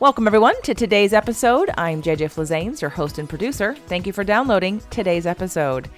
Welcome, everyone, to today's episode. I'm JJ Flizanes, your host and producer. Thank you for downloading today's episode.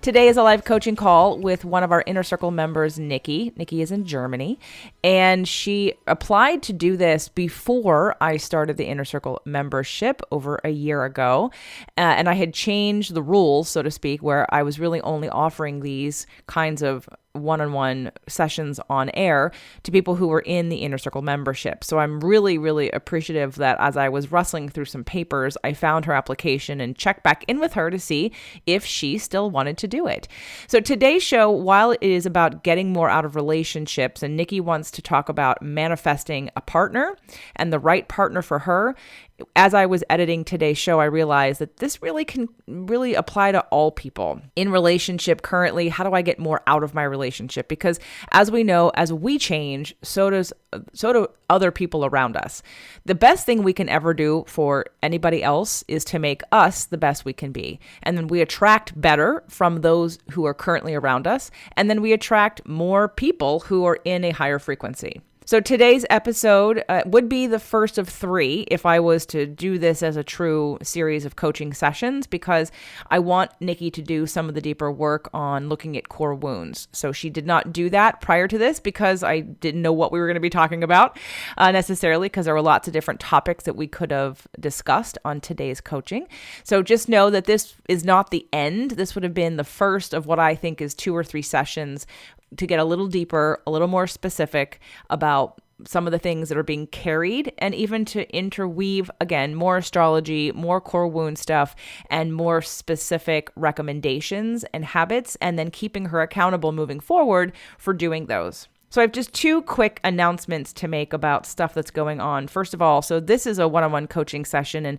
Today is a live coaching call with one of our Inner Circle members, Nikki. Nikki is in Germany, and she applied to do this before I started the Inner Circle membership over a year ago. And I had changed the rules, so to speak, where I was really only offering these kinds of one-on-one sessions on air to people who were in the Inner Circle membership. So I'm really, really appreciative that as I was rustling through some papers, I found her application and checked back in with her to see if she still wanted to do it. So today's show, while it is about getting more out of relationships, and Nikki wants to talk about manifesting a partner and the right partner for her, as I was editing today's show, I realized that this really can really apply to all people in relationship currently. How do I get more out of my relationship? Because as we know, as we change, so do other people around us. The best thing we can ever do for anybody else is to make us the best we can be. And then we attract better from those who are currently around us. And then we attract more people who are in a higher frequency. So today's episode would be the first of 3 if I was to do this as a true series of coaching sessions, because I want Nikki to do some of the deeper work on looking at core wounds. So she did not do that prior to this because I didn't know what we were going to be talking about necessarily, because there were lots of different topics that we could have discussed on today's coaching. So just know that this is not the end. This would have been the first of what I think is 2 or 3 sessions to get a little deeper, a little more specific about some of the things that are being carried, and even to interweave, again, more astrology, more core wound stuff, and more specific recommendations and habits, and then keeping her accountable moving forward for doing those. So I have just 2 quick announcements to make about stuff that's going on. First of all, so this is a one-on-one coaching session, and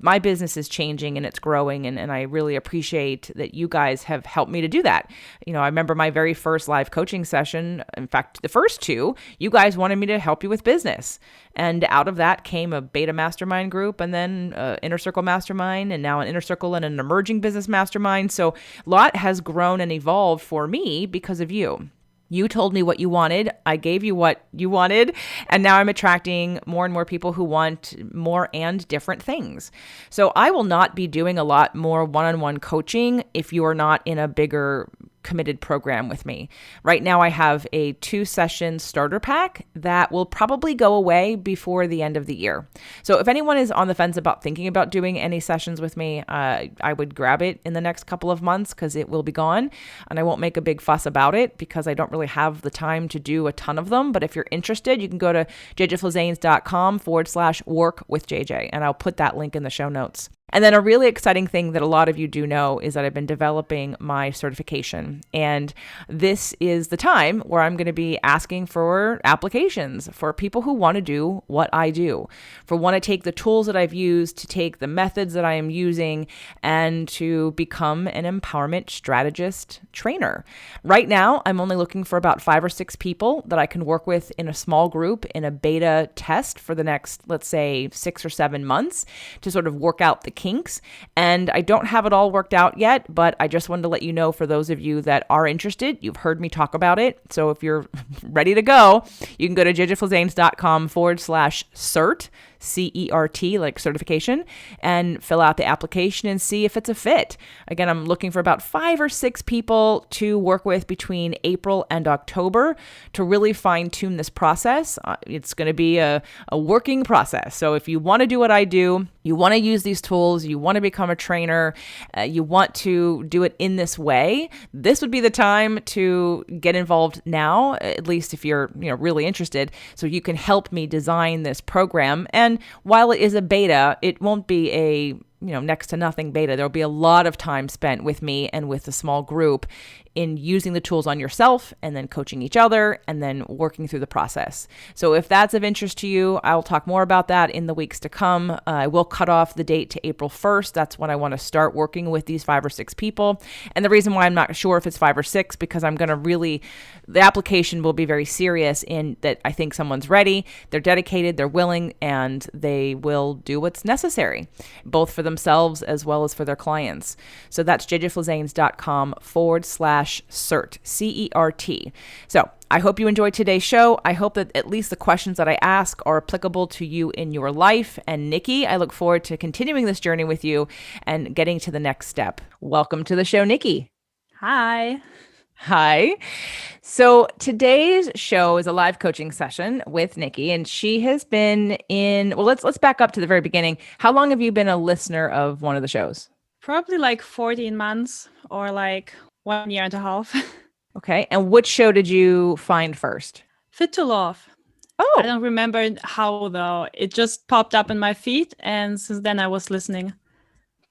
my business is changing and it's growing, and I really appreciate that you guys have helped me to do that. I remember my very first live coaching session, in fact, the first 2, you guys wanted me to help you with business. And out of that came a beta mastermind group, and then Inner Circle mastermind, and now an Inner Circle and an emerging business mastermind. So a lot has grown and evolved for me because of you. You told me what you wanted. I gave you what you wanted. And now I'm attracting more and more people who want more and different things. So I will not be doing a lot more one-on-one coaching if you are not in a bigger committed program with me. Right now, I have a 2-session starter pack that will probably go away before the end of the year. So if anyone is on the fence about thinking about doing any sessions with me, I would grab it in the next couple of months because it will be gone, and I won't make a big fuss about it because I don't really have the time to do a ton of them. But if you're interested, you can go to jjflizanes.com/work-with-JJ, and I'll put that link in the show notes. And then a really exciting thing that a lot of you do know is that I've been developing my certification. And this is the time where I'm going to be asking for applications for people who want to do what I do, for want to take the tools that I've used, to take the methods that I am using, and to become an empowerment strategist trainer. Right now, I'm only looking for about 5 or 6 people that I can work with in a small group in a beta test for the next, let's say, 6 or 7 months to sort of work out the kinks. And I don't have it all worked out yet, but I just wanted to let you know, for those of you that are interested, you've heard me talk about it. So if you're ready to go, you can go to jjflizanes.com/cert, CERT, like certification, and fill out the application and see if it's a fit. Again, I'm looking for about 5 or 6 people to work with between April and October to really fine tune this process. It's going to be a working process. So if you want to do what I do, you want to use these tools, you want to become a trainer, you want to do it in this way, this would be the time to get involved now, at least if you're really interested, so you can help me design this program. And while it is a beta, it won't be a next to nothing beta. There'll be a lot of time spent with me and with a small group in using the tools on yourself and then coaching each other and then working through the process. So if that's of interest to you, I'll talk more about that in the weeks to come. I will cut off the date to April 1st. That's when I want to start working with these 5 or 6 people. And the reason why I'm not sure if it's 5 or 6, because I'm going to the application will be very serious in that I think someone's ready, they're dedicated, they're willing, and they will do what's necessary, both for themselves as well as for their clients. So that's jjflizanes.com/ cert, CERT. So I hope you enjoyed today's show. I hope that at least the questions that I ask are applicable to you in your life. And Nikki, I look forward to continuing this journey with you and getting to the next step. Welcome to the show, Nikki. Hi. Hi. So today's show is a live coaching session with Nikki, and she has been in, well, let's back up to the very beginning. How long have you been a listener of one of the shows? Probably like 14 months or like 1 year and a half. Okay. And which show did you find first? Fit to Love. Oh, I don't remember how though. It just popped up in my feed, and since then I was listening.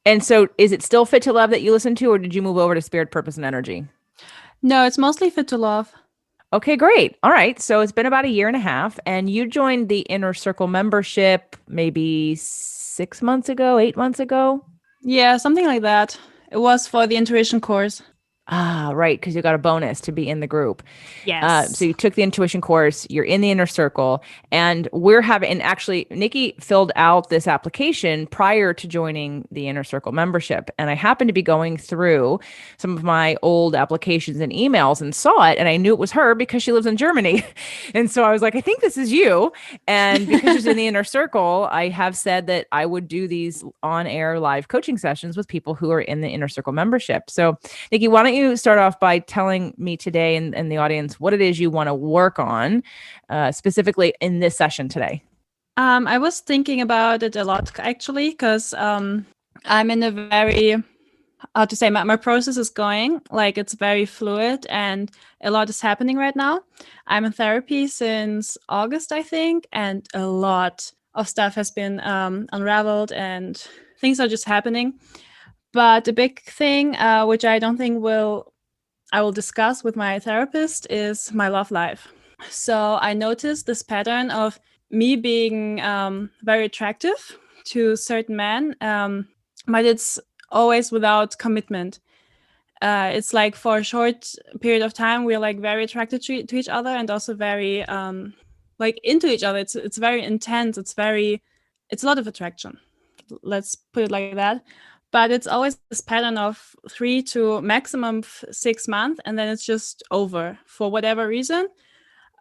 and so is it still Fit to Love that you listen to, or did you move over to Spirit, Purpose, and Energy? No, it's mostly Fit to Love. Okay, great. All right. So it's been about a year and a half, and you joined the Inner Circle membership maybe 6 months ago, 8 months ago. Yeah, something like that. It was for the intuition course. Ah, right, because you got a bonus to be in the group. Yes. So you took the intuition course, you're in the inner circle, and we're having, and actually, Nikki filled out this application prior to joining the inner circle membership. And I happened to be going through some of my old applications and emails and saw it, and I knew it was her because she lives in Germany. And so I was like, I think this is you. And because she's in the inner circle, I have said that I would do these on air live coaching sessions with people who are in the inner circle membership. So, Nikki, why don't you start off by telling me today and the audience what it is you want to work on specifically in this session today? I was thinking about it a lot actually, because I'm in a very, how to say, my process is going, like it's very fluid and a lot is happening right now. I'm in therapy since August, I think, and a lot of stuff has been unraveled and things are just happening. But the big thing, which I don't think I will discuss with my therapist, is my love life. So I noticed this pattern of me being very attractive to certain men, but it's always without commitment. It's like for a short period of time, we're like very attracted to each other and also very like into each other. It's very intense. It's a lot of attraction. Let's put it like that. But it's always this pattern of 3 to maximum 6 months, and then it's just over for whatever reason.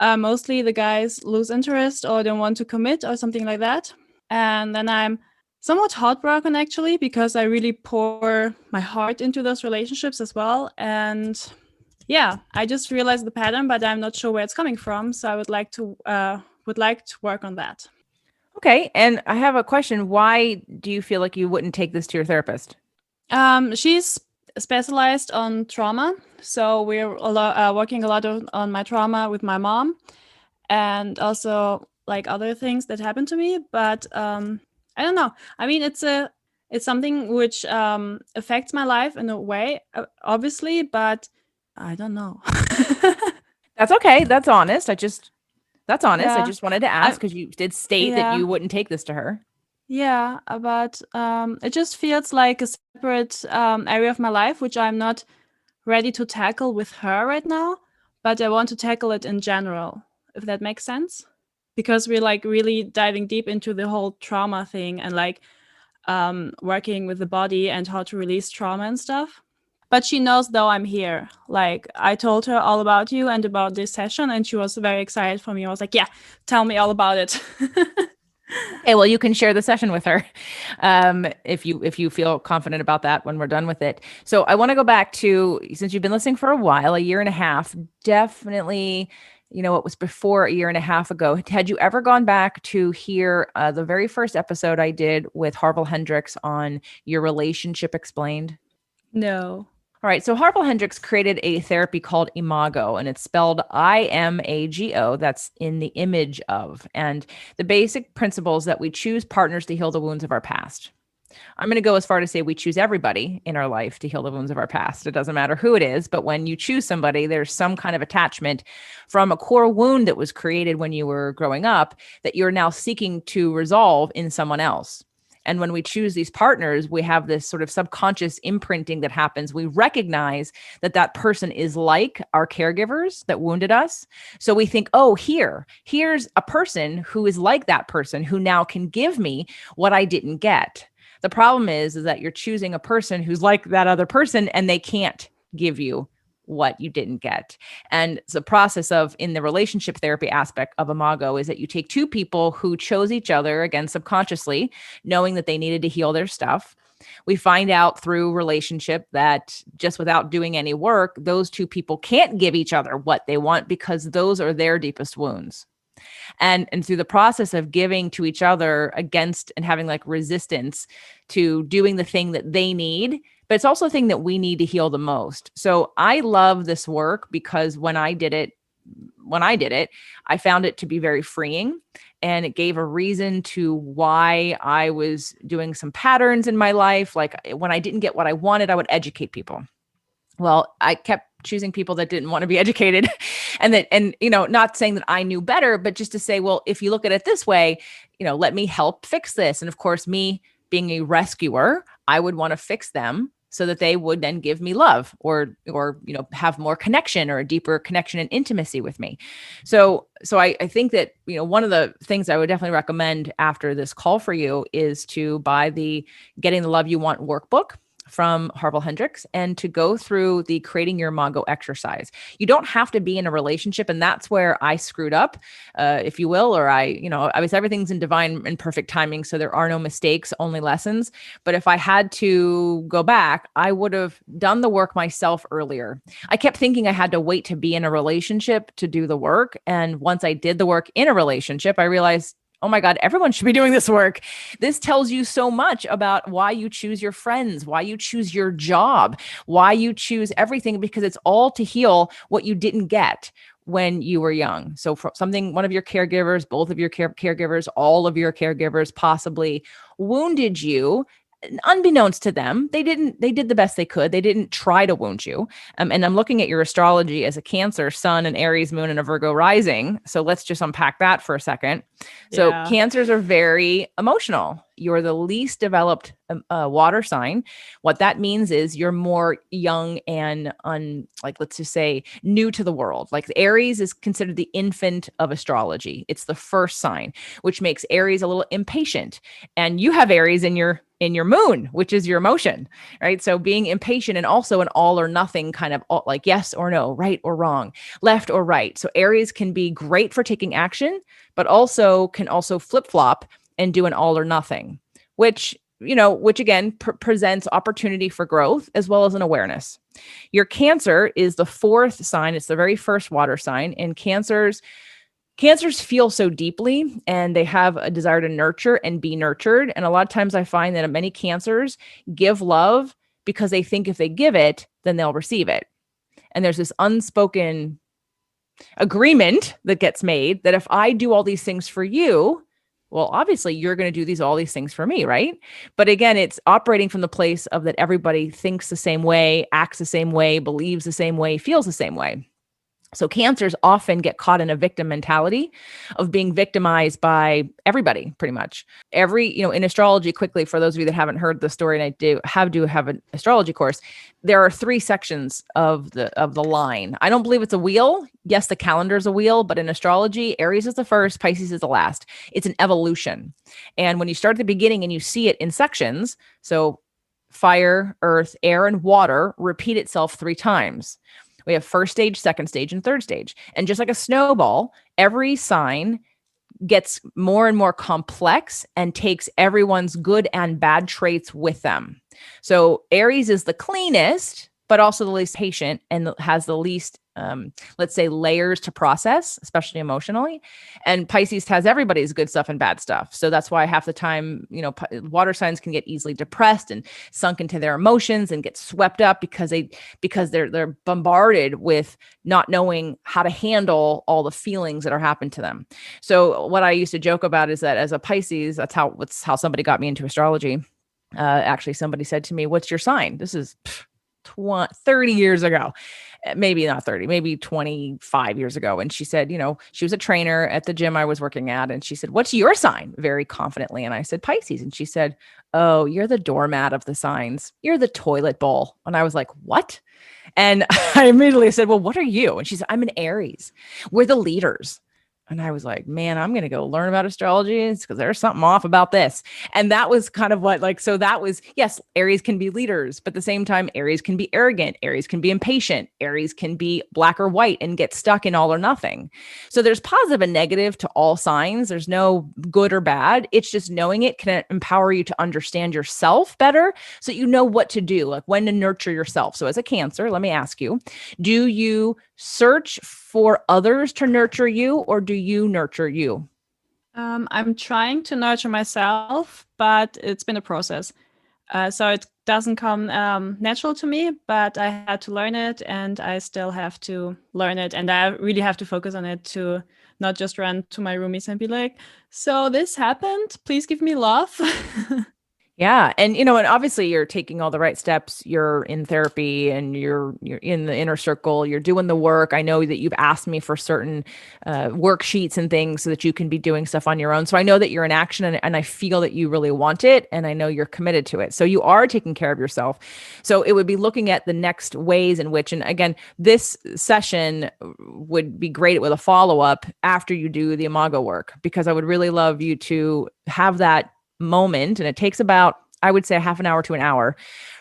Mostly the guys lose interest or don't want to commit or something like that. And then I'm somewhat heartbroken actually, because I really pour my heart into those relationships as well. And yeah, I just realized the pattern, but I'm not sure where it's coming from. So I would like to work on that. Okay. And I have a question. Why do you feel like you wouldn't take this to your therapist? She's specialized on trauma. So we're working a lot on my trauma with my mom, and also like other things that happened to me. But I don't know. I mean, it's something which affects my life in a way, obviously, but I don't know. That's okay. That's honest. That's honest. I Yeah. just wanted to ask because you did state that Yeah. you wouldn't take this to her. Yeah, but it just feels like a separate area of my life, which I'm not ready to tackle with her right now, but I want to tackle it in general, if that makes sense. Because we're like really diving deep into the whole trauma thing and like working with the body and how to release trauma and stuff. But she knows though I'm here. Like I told her all about you and about this session, and she was very excited for me. I was like, yeah, tell me all about it. Okay, well, you can share the session with her if you feel confident about that when we're done with it. So I want to go back to, since you've been listening for a while, a year and a half, definitely, what was before a year and a half ago. Had you ever gone back to hear the very first episode I did with Harville Hendrix on your relationship explained? No. All right. So Harville Hendrix created a therapy called Imago, and it's spelled IMAGO. That's in the image of. And the basic principles that we choose partners to heal the wounds of our past. I'm going to go as far to say we choose everybody in our life to heal the wounds of our past. It doesn't matter who it is, but when you choose somebody, there's some kind of attachment from a core wound that was created when you were growing up that you're now seeking to resolve in someone else. And when we choose these partners, we have this sort of subconscious imprinting that happens. We recognize that that person is like our caregivers that wounded us. So we think, oh, here's a person who is like that person who now can give me what I didn't get. The problem is that you're choosing a person who's like that other person and they can't give you what you didn't get. And the process of in the relationship therapy aspect of Imago is that you take two people who chose each other, again, subconsciously, knowing that they needed to heal their stuff. We find out through relationship that just without doing any work, those two people can't give each other what they want because those are their deepest wounds. And through the process of giving to each other against and having like resistance to doing the thing that they need, but it's also a thing that we need to heal the most. So I love this work because when I did it, I found it to be very freeing, and it gave a reason to why I was doing some patterns in my life. Like when I didn't get what I wanted, I would educate people. Well, I kept choosing people that didn't want to be educated and not saying that I knew better, but just to say, well, if you look at it this way, let me help fix this. And of course, me being a rescuer, I would want to fix them so that they would then give me love or have more connection or a deeper connection and intimacy with me. So I think that, one of the things I would definitely recommend after this call for you is to buy the Getting the Love You Want workbook from Harville Hendrix and to go through the Creating Your Imago exercise. You don't have to be in a relationship. And that's where I screwed up, if you will, or I was, everything's in divine and perfect timing. So there are no mistakes, only lessons. But if I had to go back, I would have done the work myself earlier. I kept thinking I had to wait to be in a relationship to do the work. And once I did the work in a relationship, I realized, oh my God, everyone should be doing this work. This tells you so much about why you choose your friends, why you choose your job, why you choose everything, because it's all to heal what you didn't get when you were young. So for one of your caregivers, both of your caregivers, all of your caregivers possibly wounded you. Unbeknownst to them, they did the best they could. They didn't try to wound you. And I'm looking at your astrology as a Cancer sun, an Aries moon, and a Virgo rising. So let's just unpack that for a second. So Cancers are very emotional. You're the least developed water sign. What that means is you're more young and let's just say new to the world. Like Aries is considered the infant of astrology. It's the first sign, which makes Aries a little impatient. And you have Aries in your moon, which is your emotion, right? So being impatient and also an all or nothing kind of like yes or no, right or wrong, left or right. So Aries can be great for taking action, but can also flip-flop and do an all or nothing, which again presents opportunity for growth as well as an awareness. Your Cancer is the fourth sign. It's the very first water sign, and Cancers feel so deeply and they have a desire to nurture and be nurtured. And a lot of times I find that many Cancers give love because they think if they give it, then they'll receive it. And there's this unspoken agreement that gets made that if I do all these things for you, well, obviously you're going to do all these things for me, right? But again, it's operating from the place of that everybody thinks the same way, acts the same way, believes the same way, feels the same way. So Cancers often get caught in a victim mentality of being victimized by everybody, pretty much. In astrology, quickly, for those of you that haven't heard the story, and I do have an astrology course, there are 3 sections of the line. I don't believe it's a wheel. Yes, the calendar is a wheel, but in astrology, Aries is the first, Pisces is the last. It's an evolution. And when you start at the beginning and you see it in sections, so fire, earth, air, and water repeat itself 3 times. We have first stage, second stage, and third stage. And just like a snowball, every sign gets more and more complex and takes everyone's good and bad traits with them. So Aries is the cleanest, but also the least patient and has the least, let's say, layers to process, especially emotionally. And Pisces has everybody's good stuff and bad stuff. So that's why half the time, water signs can get easily depressed and sunk into their emotions and get swept up because they're bombarded with not knowing how to handle all the feelings that are happening to them. So what I used to joke about is that as a Pisces, that's how somebody got me into astrology. Actually, somebody said to me, "What's your sign?" This is 30 years ago, maybe not 30, maybe 25 years ago. And she said, she was a trainer at the gym I was working at. And she said, "What's your sign?" Very confidently. And I said, "Pisces." And she said, "Oh, you're the doormat of the signs. You're the toilet bowl." And I was like, "What?" And I immediately said, "Well, what are you?" And she said, "I'm an Aries. We're the leaders." And I was like, man, I'm going to go learn about astrology because there's something off about this. And that was kind of what, like, so that was, yes, Aries can be leaders, but at the same time, Aries can be arrogant. Aries can be impatient. Aries can be black or white and get stuck in all or nothing. So there's positive and negative to all signs. There's no good or bad. It's just knowing it can empower you to understand yourself better so you know what to do, like when to nurture yourself. So as a Cancer, let me ask you, do you search for others to nurture you, or do you nurture you? I'm trying to nurture myself, but it's been a process. So it doesn't come natural to me, but I had to learn it, and I still have to learn it. And I really have to focus on it to not just run to my roomies and be like, so this happened, please give me love. Yeah. And and obviously you're taking all the right steps. You're in therapy and you're in the inner circle. You're doing the work. I know that you've asked me for certain worksheets and things so that you can be doing stuff on your own. So I know that you're in action, and I feel that you really want it, and I know you're committed to it. So you are taking care of yourself. So it would be looking at the next ways in which, and again, this session would be great with a follow-up after you do the Imago work, because I would really love you to have that moment. And it takes about, I would say, a half an hour to an hour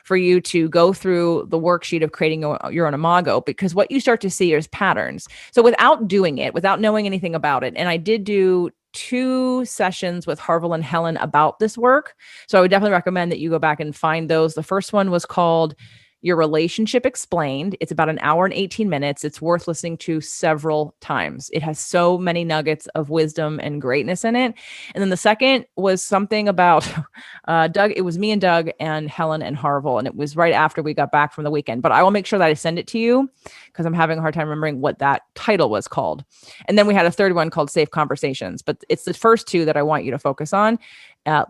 for you to go through the worksheet of creating your own Imago, because what you start to see is patterns. So without doing it, without knowing anything about it, and I did do 2 sessions with Harville and Helen about this work. So I would definitely recommend that you go back and find those. The first one was called Your Relationship Explained. It's about an hour and 18 minutes. It's worth listening to several times. It has so many nuggets of wisdom and greatness in it. And then the second was something about Doug. It was me and Doug and Helen and Harville. And it was right after we got back from the weekend. But I will make sure that I send it to you because I'm having a hard time remembering what that title was called. And then we had a third one called Safe Conversations. But it's the first 2 that I want you to focus on.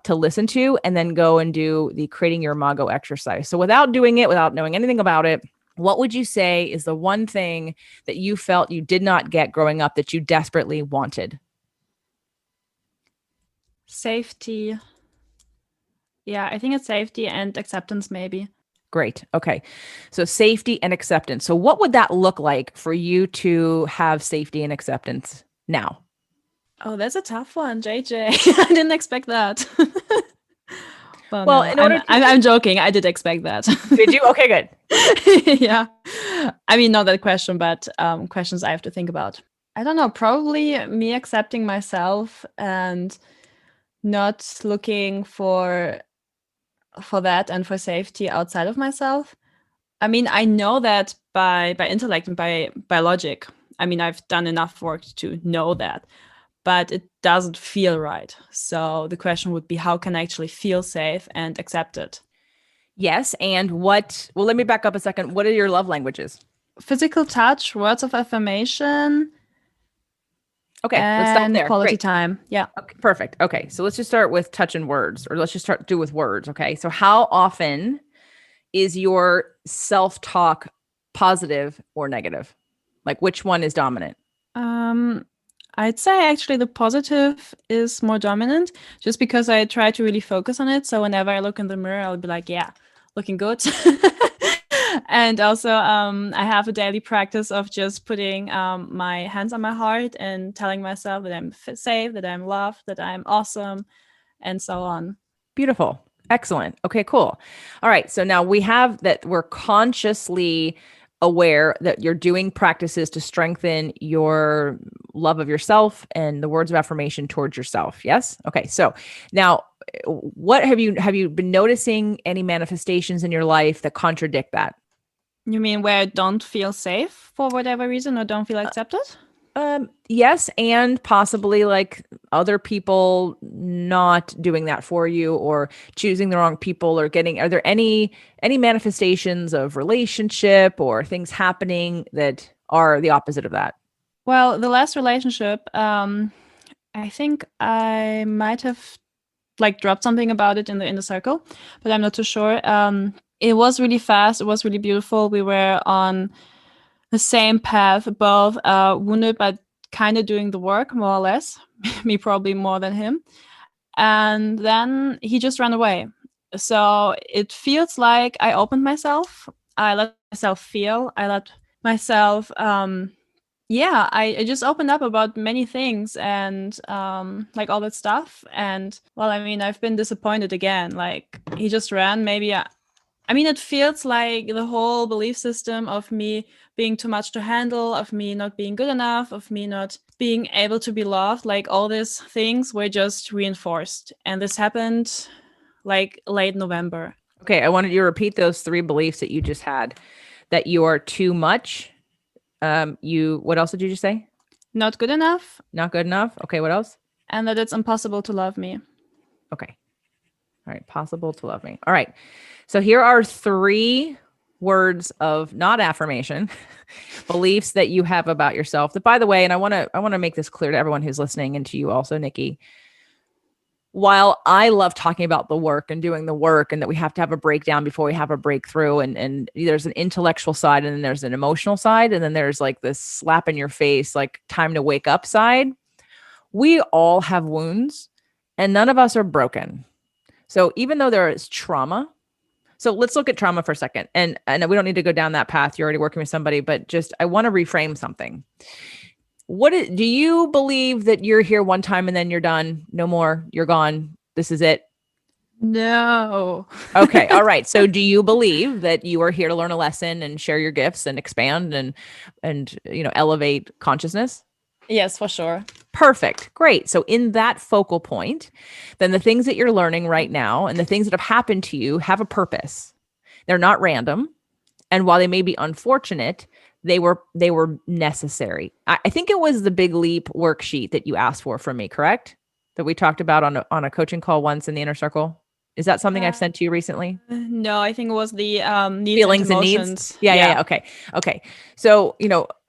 To listen to, and then go and do the creating your Imago exercise. So without doing it, without knowing anything about it, what would you say is the one thing that you felt you did not get growing up that you desperately wanted? Safety. Yeah, I think it's safety and acceptance, maybe. Great. Okay. So safety and acceptance. So what would that look like for you to have safety and acceptance now? Oh, that's a tough one, JJ. I didn't expect that. Well, Well, no, in order I'm joking. I did expect that. Did you? Okay, good. Yeah. I mean, not that question, but questions I have to think about. I don't know, probably me accepting myself and not looking for that and for safety outside of myself. I mean, I know that by intellect and by logic. I mean, I've done enough work to know that, but it doesn't feel right. So the question would be, how can I actually feel safe and accept it? Yes. And well, let me back up a second. What are your love languages? Physical touch, words of affirmation, Okay, let's stop and there. quality Great. time. Yeah. Okay, perfect. Okay, so let's just start with touch and words, or let's just do with words. Okay, so how often is your self-talk positive or negative? Like, which one is dominant? I'd say actually the positive is more dominant, just because I try to really focus on it. So whenever I look in the mirror, I'll be like, yeah, looking good. And also, I have a daily practice of just putting my hands on my heart and telling myself that I'm safe, that I'm loved, that I'm awesome, and so on. Beautiful. Excellent. Okay, cool. All right. So now we have that we're consciously aware that you're doing practices to strengthen your love of yourself and the words of affirmation towards yourself. Yes. Okay. So now what have you been noticing any manifestations in your life that contradict that? You mean where I don't feel safe for whatever reason or don't feel accepted? Yes, and possibly like other people not doing that for you, or choosing the wrong people, or are there any manifestations of relationship or things happening that are the opposite of that? Well, the last relationship, I think I might have like dropped something about it in the circle, but I'm not too sure. It was really fast. It was really beautiful. We were on the same path, both wounded, but kind of doing the work more or less. Me probably more than him. And then he just ran away. So it feels like I opened myself. I let myself feel. I let myself yeah, I just opened up about many things and like all that stuff. And well, I mean, I've been disappointed again. Like he just ran. Maybe I mean, it feels like the whole belief system of me being too much to handle, of me not being good enough, of me not being able to be loved, like all these things were just reinforced. And this happened like late November. Okay, I wanted you to repeat those three beliefs that you just had. That you are too much. What else did you just say? Not good enough, Not good enough. Okay, what else? and that it's impossible to love me. Okay. All right, possible to love me. All right. So here are three words of not affirmation, beliefs that you have about yourself. That, by the way, and I want to make this clear to everyone who's listening and to you also, Nikki. While I love talking about the work and doing the work and that we have to have a breakdown before we have a breakthrough, and there's an intellectual side and then there's an emotional side and then there's like this slap in your face, like time to wake up side, we all have wounds and none of us are broken. So even though there is trauma, so let's look at trauma for a second. And we don't need to go down that path. You're already working with somebody, but just I want to reframe something. Do you believe that you're here one time and then you're done? No more. You're gone. This is it. No. Okay. All right. So do you believe that you are here to learn a lesson and share your gifts and expand and elevate consciousness? Yes, for sure. Perfect. Great. So in that focal point, then the things that you're learning right now and the things that have happened to you have a purpose. They're not random. And while they may be unfortunate, they were necessary. I think it was the Big Leap worksheet that you asked for from me, correct? That we talked about on a coaching call once in the inner circle. Is that something I've sent to you recently? No, I think it was the needs Feelings and and emotions. needs. Yeah. Okay. So,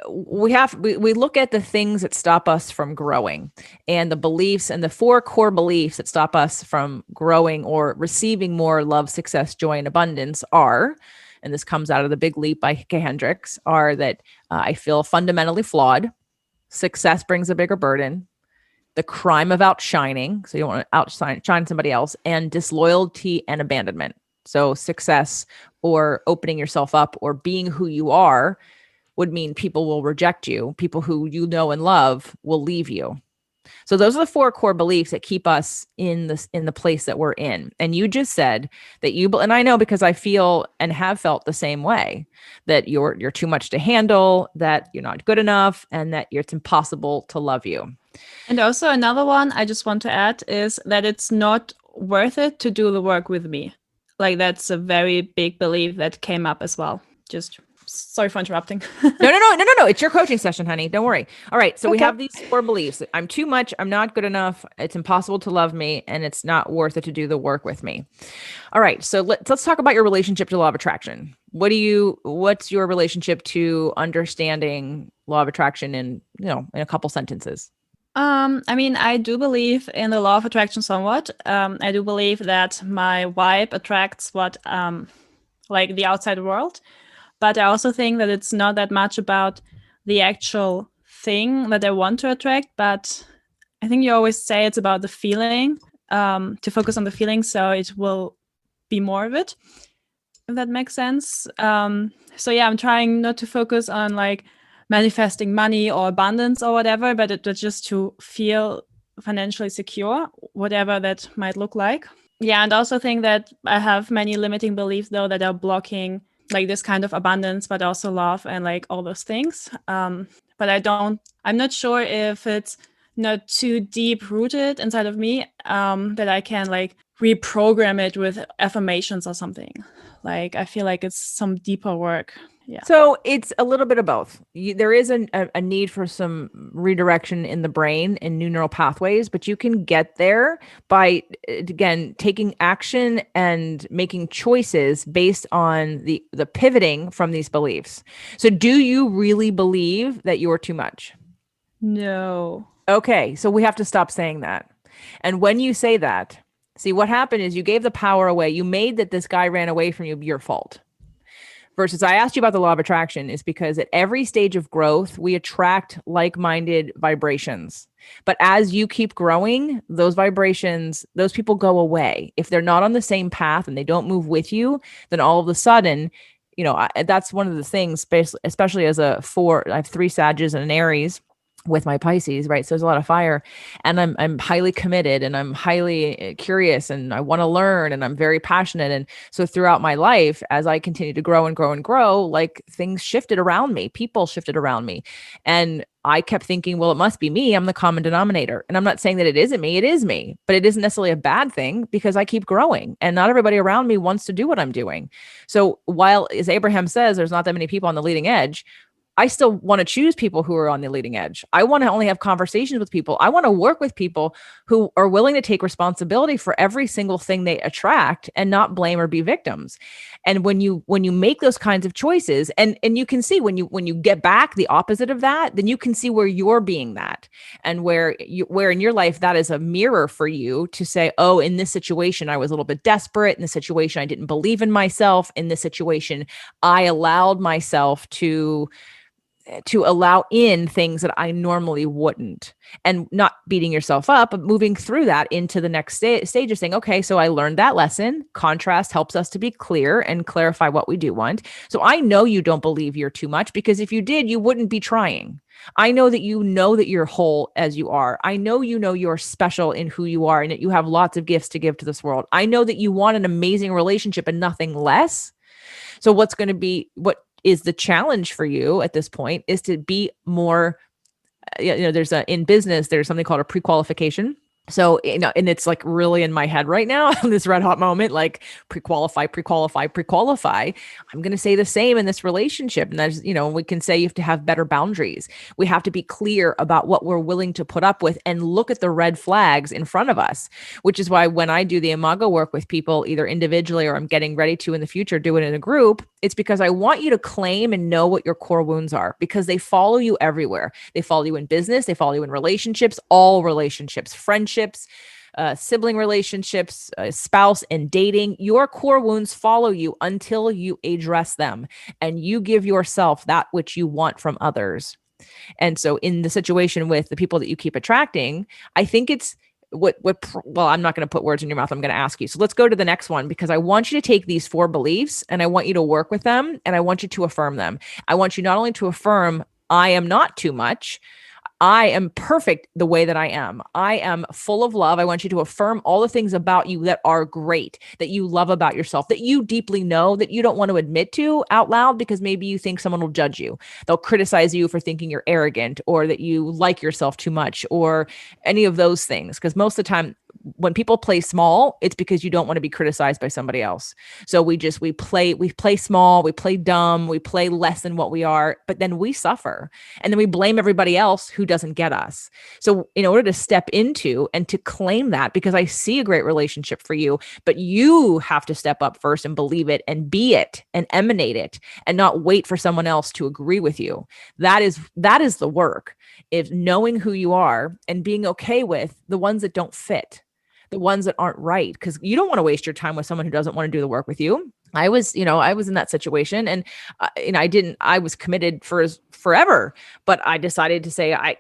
we look at the things that stop us from growing and the beliefs and the four core beliefs that stop us from growing or receiving more love, success, joy, and abundance are, and this comes out of the Big Leap by Kay Hendricks, are that I feel fundamentally flawed. Success brings a bigger burden. The crime of outshining, so you don't want to outshine somebody else, and disloyalty and abandonment. So success or opening yourself up or being who you are would mean people will reject you. People who you know and love will leave you. So those are the four core beliefs that keep us in the place that we're in. And you just said that and I know because I feel and have felt the same way, that you're too much to handle, that you're not good enough, and that it's impossible to love you. And also another one I just want to add is that it's not worth it to do the work with me. Like that's a very big belief that came up as well. Just sorry for interrupting. No. It's your coaching session, honey. Don't worry. All right. So we Okay. have these four beliefs. I'm too much. I'm not good enough. It's impossible to love me. And it's not worth it to do the work with me. All right. So let's talk about your relationship to law of attraction. What's your relationship to understanding law of attraction in a couple sentences? I mean, I do believe in the law of attraction somewhat. I do believe that my vibe attracts what, like the outside world. But I also think that it's not that much about the actual thing that I want to attract. But I think you always say it's about the feeling, to focus on the feeling. So it will be more of it, if that makes sense. So yeah, I'm trying not to focus on like manifesting money or abundance or whatever, but it's just to feel financially secure, whatever that might look like. Yeah, and also think that I have many limiting beliefs though that are blocking like this kind of abundance, but also love and like all those things. But I'm not sure if it's not too deep rooted inside of me, that I can like reprogram it with affirmations or something. Like I feel like it's some deeper work. Yeah. So it's a little bit of both. There is a need for some redirection in the brain and new neural pathways, but you can get there by, again, taking action and making choices based on the pivoting from these beliefs. So do you really believe that you're too much? No. Okay, so we have to stop saying that. And when you say that, see, what happened is you gave the power away. You made that this guy ran away from you your fault. Versus I asked you about the law of attraction is because at every stage of growth, we attract like-minded vibrations. But as you keep growing, those vibrations, those people go away. If they're not on the same path and they don't move with you, then all of a sudden that's one of the things, especially as a 4, I have 3 Sages and an Aries with my Pisces, right? So there's a lot of fire, and I'm highly committed, and I'm highly curious, and I want to learn, and I'm very passionate. And so throughout my life, as I continue to grow and grow and grow, like things shifted around me, people shifted around me. And I kept thinking, well, it must be me. I'm the common denominator. And I'm not saying that it isn't me. It is me, but it isn't necessarily a bad thing because I keep growing and not everybody around me wants to do what I'm doing. So while, as Abraham says, there's not that many people on the leading edge, I still want to choose people who are on the leading edge. I want to only have conversations with people. I want to work with people who are willing to take responsibility for every single thing they attract and not blame or be victims. And when you make those kinds of choices, and you can see when you get back the opposite of that, then you can see where you're being that, and where in your life that is a mirror for you to say, oh, in this situation I was a little bit desperate. In this situation I didn't believe in myself. In this situation I allowed myself to allow in things that I normally wouldn't, and not beating yourself up, but moving through that into the next stage of saying, okay, so I learned that lesson. Contrast helps us to be clear and clarify what we do want. So I know you don't believe you're too much, because if you did, you wouldn't be trying. I know that you're whole as you are. I know you're special in who you are and that you have lots of gifts to give to this world. I know that you want an amazing relationship and nothing less. So what is the challenge for you at this point is to be more, in business, there's something called a pre-qualification. So, and it's like really in my head right now, this red hot moment, like pre-qualify. I'm going to say the same in this relationship. And that's, we can say you have to have better boundaries. We have to be clear about what we're willing to put up with and look at the red flags in front of us, which is why when I do the Imago work with people, either individually or I'm getting ready to in the future, do it in a group, it's because I want you to claim and know what your core wounds are, because they follow you everywhere. They follow you in business. They follow you in relationships, all relationships, friendships, sibling relationships, spouse and dating. Your core wounds follow you until you address them and you give yourself that which you want from others. And so in the situation with the people that you keep attracting, I think it's well, I'm not going to put words in your mouth. I'm going to ask you. So let's go to the next one, because I want you to take these 4 beliefs and I want you to work with them and I want you to affirm them. I want you not only to affirm, I am not too much. I am perfect the way that I am. I am full of love. I want you to affirm all the things about you that are great, that you love about yourself, that you deeply know, that you don't want to admit to out loud because maybe you think someone will judge you. They'll criticize you for thinking you're arrogant or that you like yourself too much or any of those things. Because most of the time, when people play small, it's because you don't want to be criticized by somebody else. So we play small, we play dumb, we play less than what we are, but then we suffer. And then we blame everybody else who doesn't get us. So in order to step into and to claim that, because I see a great relationship for you, but you have to step up first and believe it and be it and emanate it and not wait for someone else to agree with you. That is the work, is knowing who you are and being okay with the ones that don't fit, the ones that aren't right, because you don't want to waste your time with someone who doesn't want to do the work with you. I was in that situation, and I was committed for forever, but I decided to say, I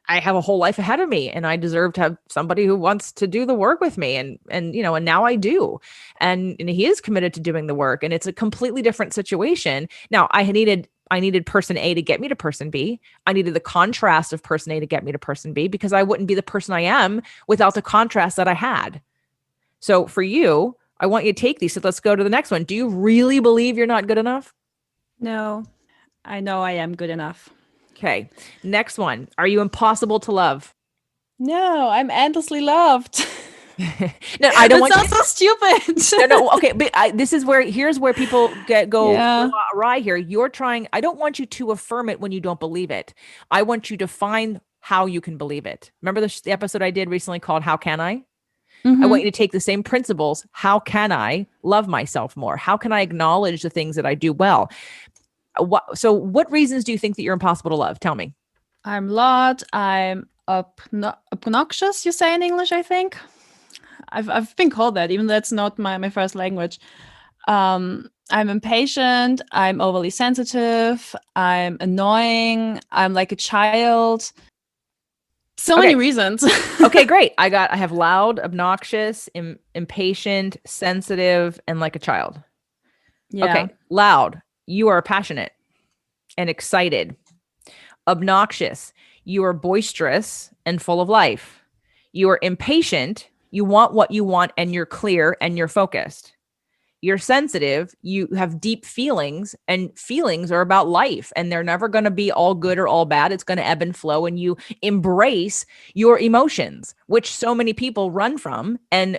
have a whole life ahead of me and I deserve to have somebody who wants to do the work with me. And now I do. And he is committed to doing the work, and it's a completely different situation. Now I needed person A to get me to person B. I needed the contrast of person A to get me to person B, because I wouldn't be the person I am without the contrast that I had. So for you, I want you to take these. So let's go to the next one. Do you really believe you're not good enough? No, I know I am good enough. Okay. Next one. Are you impossible to love? No, I'm endlessly loved. No, I don't want. That sounds so stupid. No. Okay, but here's where people go awry here. You're trying. I don't want you to affirm it when you don't believe it. I want you to find how you can believe it. Remember the episode I did recently called "How Can I?" Mm-hmm. I want you to take the same principles. How can I love myself more? How can I acknowledge the things that I do well? What reasons do you think that you're impossible to love? Tell me. I'm loud. I'm obnoxious, you say in English, I think. I've been called that, even though that's not my first language. I'm impatient. I'm overly sensitive. I'm annoying. I'm like a child. So many reasons. Okay, great. I have loud, obnoxious, impatient, sensitive, and like a child. Yeah. Okay, loud. You are passionate and excited. Obnoxious. You are boisterous and full of life. You are impatient. You want what you want and you're clear and you're focused. You're sensitive, you have deep feelings, and feelings are about life, and they're never going to be all good or all bad. It's going to ebb and flow, and you embrace your emotions, which so many people run from and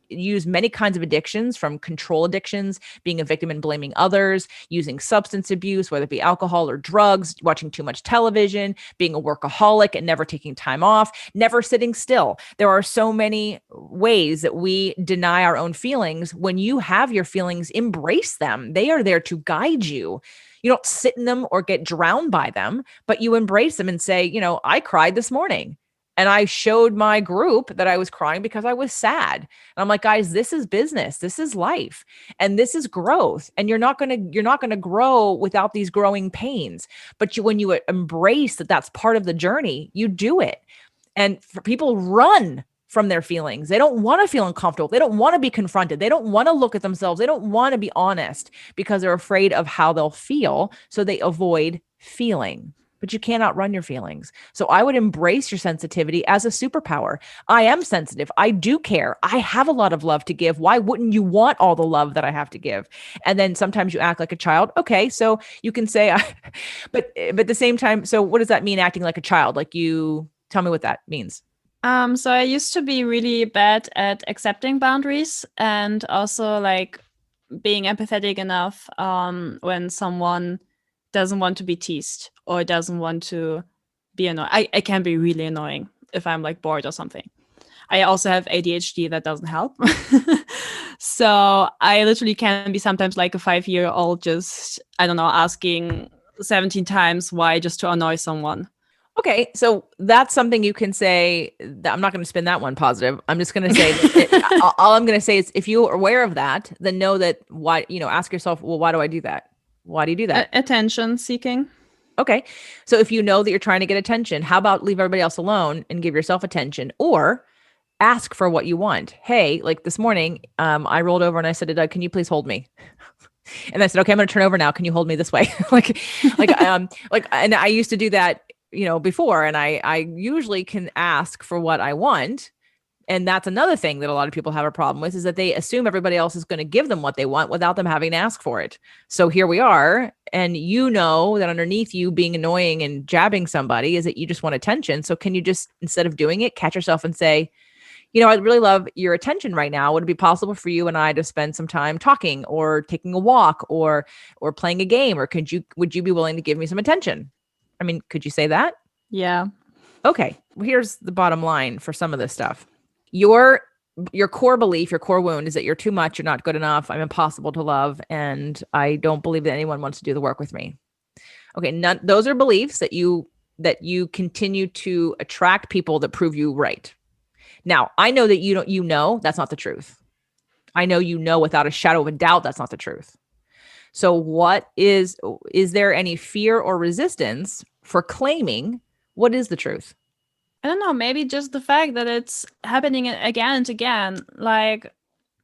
use many kinds of addictions, from control addictions, being a victim and blaming others, using substance abuse, whether it be alcohol or drugs, watching too much television, being a workaholic and never taking time off, never sitting still. There are so many ways that we deny our own feelings. When you have your feelings, embrace them. They are there to guide you. You don't sit in them or get drowned by them, but you embrace them and say, I cried this morning. And I showed my group that I was crying because I was sad. And I'm like, guys, this is business. This is life. And this is growth. And you're not going to grow without these growing pains. But when you embrace that that's part of the journey, you do it. And for people run from their feelings. They don't want to feel uncomfortable. They don't want to be confronted. They don't want to look at themselves. They don't want to be honest because they're afraid of how they'll feel. So they avoid feeling. But you can't outrun your feelings. So I would embrace your sensitivity as a superpower. I am sensitive. I do care. I have a lot of love to give. Why wouldn't you want all the love that I have to give? And then sometimes you act like a child. Okay, so you can say, but at the same time, so what does that mean, acting like a child? Like, you tell me what that means. So I used to be really bad at accepting boundaries and also like being empathetic enough when someone doesn't want to be teased or doesn't want to be annoyed. I can be really annoying if I'm like bored or something. I also have ADHD that doesn't help. So I literally can be sometimes like a 5-year-old just, I don't know, asking 17 times why just to annoy someone. Okay, so that's something you can say. I'm not going to spin that one positive. I'm just going to say all I'm going to say is, if you're aware of that, then know that why, ask yourself, well, why do I do that? Why do you do that? Attention seeking. Okay, so if you know that you're trying to get attention, how about leave everybody else alone and give yourself attention, or ask for what you want? Hey, like this morning, I rolled over and I said to Doug, "Can you please hold me?" And I said, "Okay, I'm going to turn over now. Can you hold me this way?" And I used to do that before, and I usually can ask for what I want. And that's another thing that a lot of people have a problem with, is that they assume everybody else is going to give them what they want without them having to ask for it. So here we are. And that underneath you being annoying and jabbing somebody is that you just want attention. So can you just, instead of doing it, catch yourself and say, I'd really love your attention right now. Would it be possible for you and I to spend some time talking or taking a walk or playing a game? Or would you be willing to give me some attention? I mean, could you say that? Yeah. Okay. Well, here's the bottom line for some of this stuff. Your core belief, your core wound is that you're too much, you're not good enough, I'm impossible to love, and I don't believe that anyone wants to do the work with me. Okay, those are beliefs that you continue to attract people that prove you right. Now, I know that you know that's not the truth. I know without a shadow of a doubt that's not the truth. So what is there any fear or resistance for claiming what is the truth? I don't know, maybe just the fact that it's happening again and again. Like,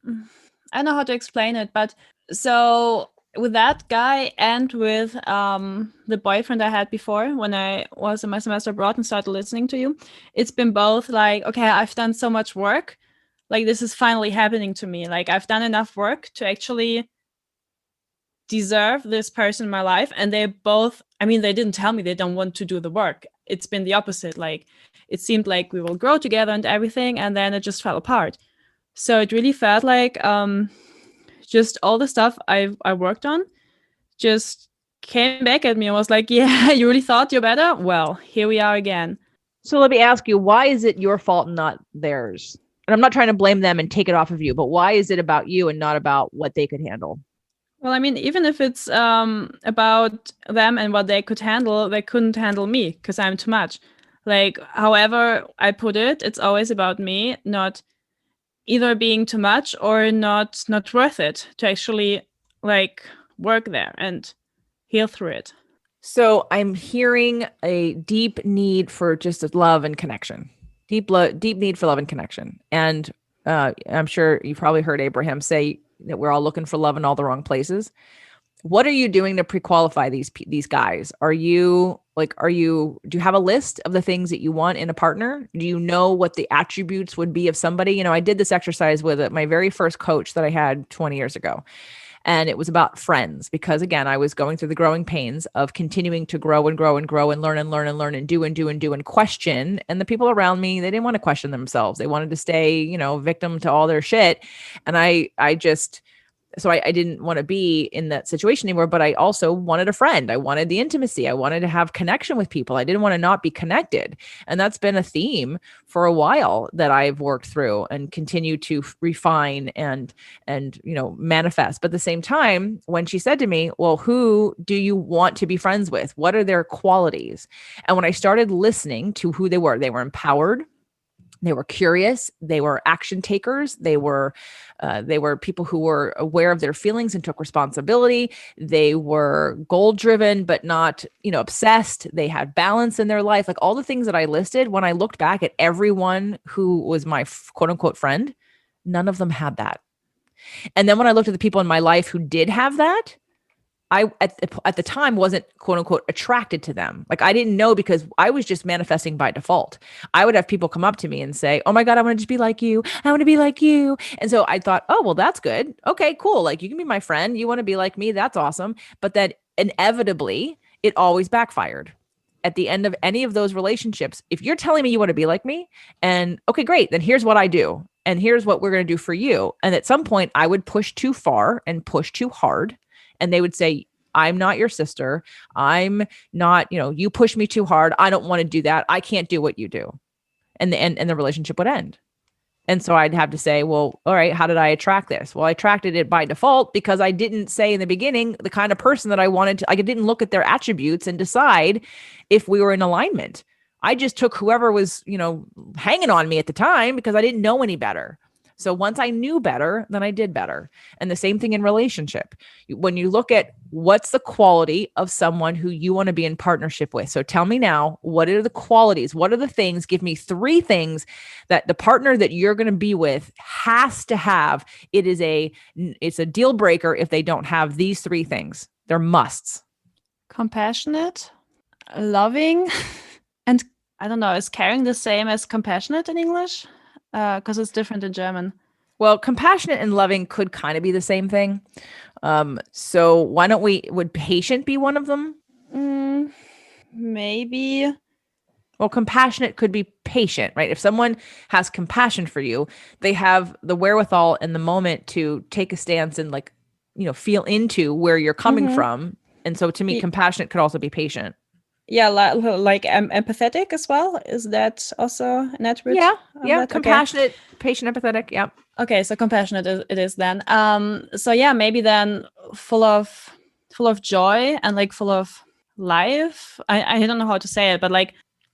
I don't know how to explain it, but so with that guy and with the boyfriend I had before, when I was in my semester abroad and started listening to you, it's been both like, okay, I've done so much work. Like, this is finally happening to me. Like, I've done enough work to actually deserve this person in my life. And they both, they didn't tell me they don't want to do the work. It's been the opposite. Like, it seemed like we will grow together and everything, and then it just fell apart. So it really felt like just all the stuff I worked on just came back at me and was like, yeah, you really thought you're better? Well, here we are again. So let me ask you, why is it your fault and not theirs? And I'm not trying to blame them and take it off of you, but why is it about you and not about what they could handle? Well, even if it's about them and what they could handle, they couldn't handle me because I'm too much. Like, however I put it, it's always about me, not either being too much or not worth it to actually like work there and heal through it. So I'm hearing a deep need for just love and connection, deep need for love and connection. And I'm sure you've probably heard Abraham say that we're all looking for love in all the wrong places. What are you doing to pre-qualify these guys? Do you have a list of the things that you want in a partner? Do you know what the attributes would be of somebody? You know, I did this exercise with my very first coach that I had 20 years ago. And it was about friends because again, I was going through the growing pains of continuing to grow and grow and grow and learn and learn and learn and do and do and do and question. And the people around me, they didn't want to question themselves. They wanted to stay, victim to all their shit. And I didn't want to be in that situation anymore, but I also wanted a friend. I wanted the intimacy. I wanted to have connection with people. I didn't want to not be connected. And that's been a theme for a while that I've worked through and continue to refine and manifest. But at the same time, when she said to me, well, who do you want to be friends with? What are their qualities? And when I started listening to who they were empowered. They were curious. They were action takers. They were people who were aware of their feelings and took responsibility. They were goal driven, but not, obsessed. They had balance in their life. Like all the things that I listed, when I looked back at everyone who was my quote unquote friend, none of them had that. And then when I looked at the people in my life who did have that, I at the time wasn't quote unquote attracted to them. Like I didn't know because I was just manifesting by default. I would have people come up to me and say, "Oh my God, I want to just be like you. I want to be like you." And so I thought, "Oh, well, that's good. Okay, cool. Like you can be my friend. You want to be like me. That's awesome." But then inevitably, it always backfired. At the end of any of those relationships, if you're telling me you want to be like me, and okay, great, then here's what I do. And here's what we're going to do for you. And at some point, I would push too far and push too hard. And they would say, I'm not your sister. I'm not, you push me too hard. I don't want to do that. I can't do what you do. And the relationship would end. And so I'd have to say, well, all right, how did I attract this? Well, I attracted it by default because I didn't say in the beginning the kind of person that I wanted to, I didn't look at their attributes and decide if we were in alignment. I just took whoever was, hanging on me at the time because I didn't know any better. So once I knew better, then I did better. And the same thing in relationship. When you look at what's the quality of someone who you want to be in partnership with. So tell me now, what are the qualities? What are the things? Give me 3 things that the partner that you're going to be with has to have. It's a deal breaker if they don't have these 3 things. They're musts. Compassionate, loving, and I don't know, is caring the same as compassionate in English? Because it's different in German. Well, compassionate and loving could kind of be the same thing. So why don't would patient be one of them? Maybe. Well, compassionate could be patient, right? If someone has compassion for you, they have the wherewithal in the moment to take a stance and feel into where you're coming from. And so to me, compassionate could also be patient. Yeah, like empathetic as well. Is that also an attribute? Yeah. Compassionate, patient, empathetic. Yeah. Okay, so compassionate it is then. So yeah, maybe then full of joy and full of life. I don't know how to say it, but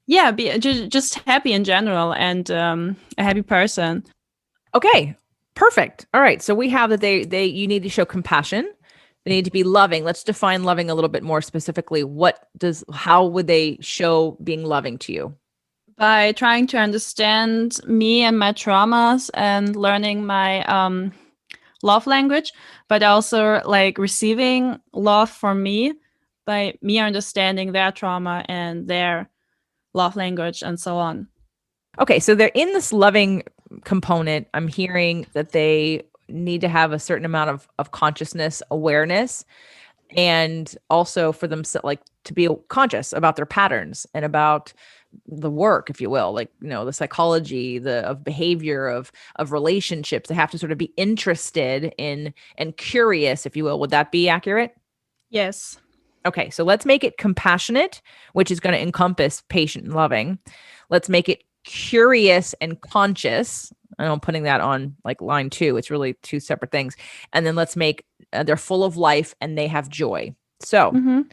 be just happy in general and a happy person. Okay, perfect. All right, so we have that you need to show compassion. They need to be loving. Let's define loving a little bit more specifically. How would they show being loving to you? By trying to understand me and my traumas and learning my love language, but also receiving love from me by me understanding their trauma and their love language and so on. Okay, so they're in this loving component. I'm hearing that they need to have a certain amount of consciousness, awareness, and also for them to be conscious about their patterns and about the work, if you will, the psychology, of behavior, of relationships. They have to sort of be interested in and curious, if you will. Would that be accurate? Yes. Okay, so let's make it compassionate, which is going to encompass patient and loving. Let's make it curious and conscious. I'm putting that on line 2. It's really 2 separate things. And then let's make they're full of life and they have joy. So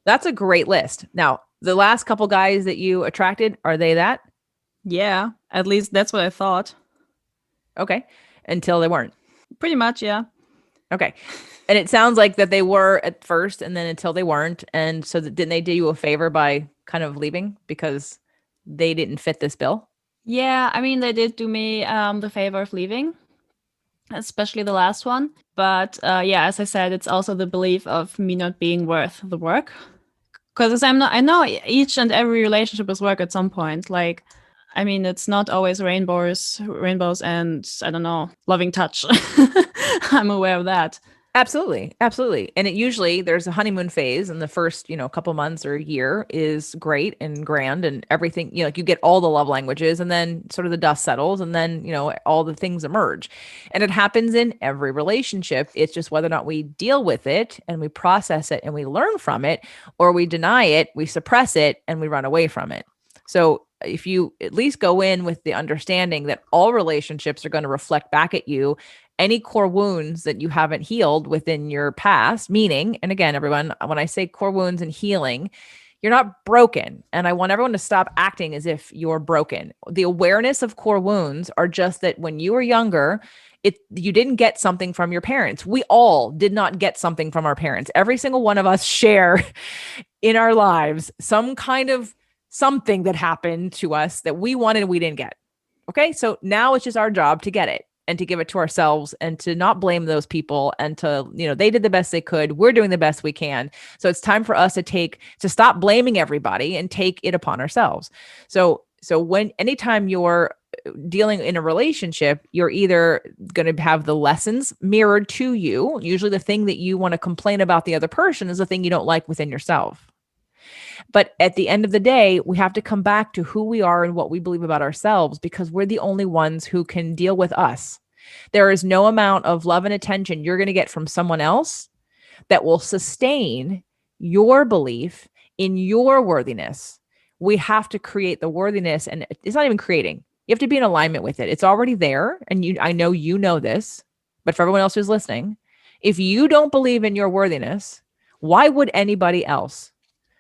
that's a great list. Now, the last couple guys that you attracted, are they that? Yeah, at least that's what I thought. Okay. Until they weren't. Pretty much, yeah. Okay. And it sounds like that they were at first and then until they weren't. And so didn't they do you a favor by kind of leaving because they didn't fit this bill? Yeah, I mean, they did do me the favor of leaving. especially the last one. But yeah, as I said, it's also the belief of me not being worth the work. Because I know each and every relationship is work at some point. Like, I mean, it's not always rainbows, and I don't know, loving touch. I'm aware of that. Absolutely. Absolutely. And it usually there's a honeymoon phase and the first, couple months or a year is great and grand and everything, like you get all the love languages and then sort of the dust settles and then, all the things emerge. And it happens in every relationship. It's just whether or not we deal with it and we process it and we learn from it, or we deny it, we suppress it and we run away from it. So if you at least go in with the understanding that all relationships are going to reflect back at you any core wounds that you haven't healed within your past, meaning, and again, everyone, when I say core wounds and healing, you're not broken. And I want everyone to stop acting as if you're broken. The awareness of core wounds are just that when you were younger, you didn't get something from your parents. We all did not get something from our parents. Every single one of us share in our lives some kind of something that happened to us that we wanted and we didn't get. Okay. So now it's just our job to get it and to give it to ourselves and to not blame those people and to, they did the best they could. We're doing the best we can. So it's time for us to stop blaming everybody and take it upon ourselves. So anytime you're dealing in a relationship, you're either going to have the lessons mirrored to you. Usually the thing that you want to complain about the other person is the thing you don't like within yourself. But at the end of the day, we have to come back to who we are and what we believe about ourselves, because we're the only ones who can deal with us. There is no amount of love and attention you're going to get from someone else that will sustain your belief in your worthiness. We have to create the worthiness, and it's not even creating. You have to be in alignment with it. It's already there. And I know you know this, but for everyone else who's listening, if you don't believe in your worthiness, why would anybody else?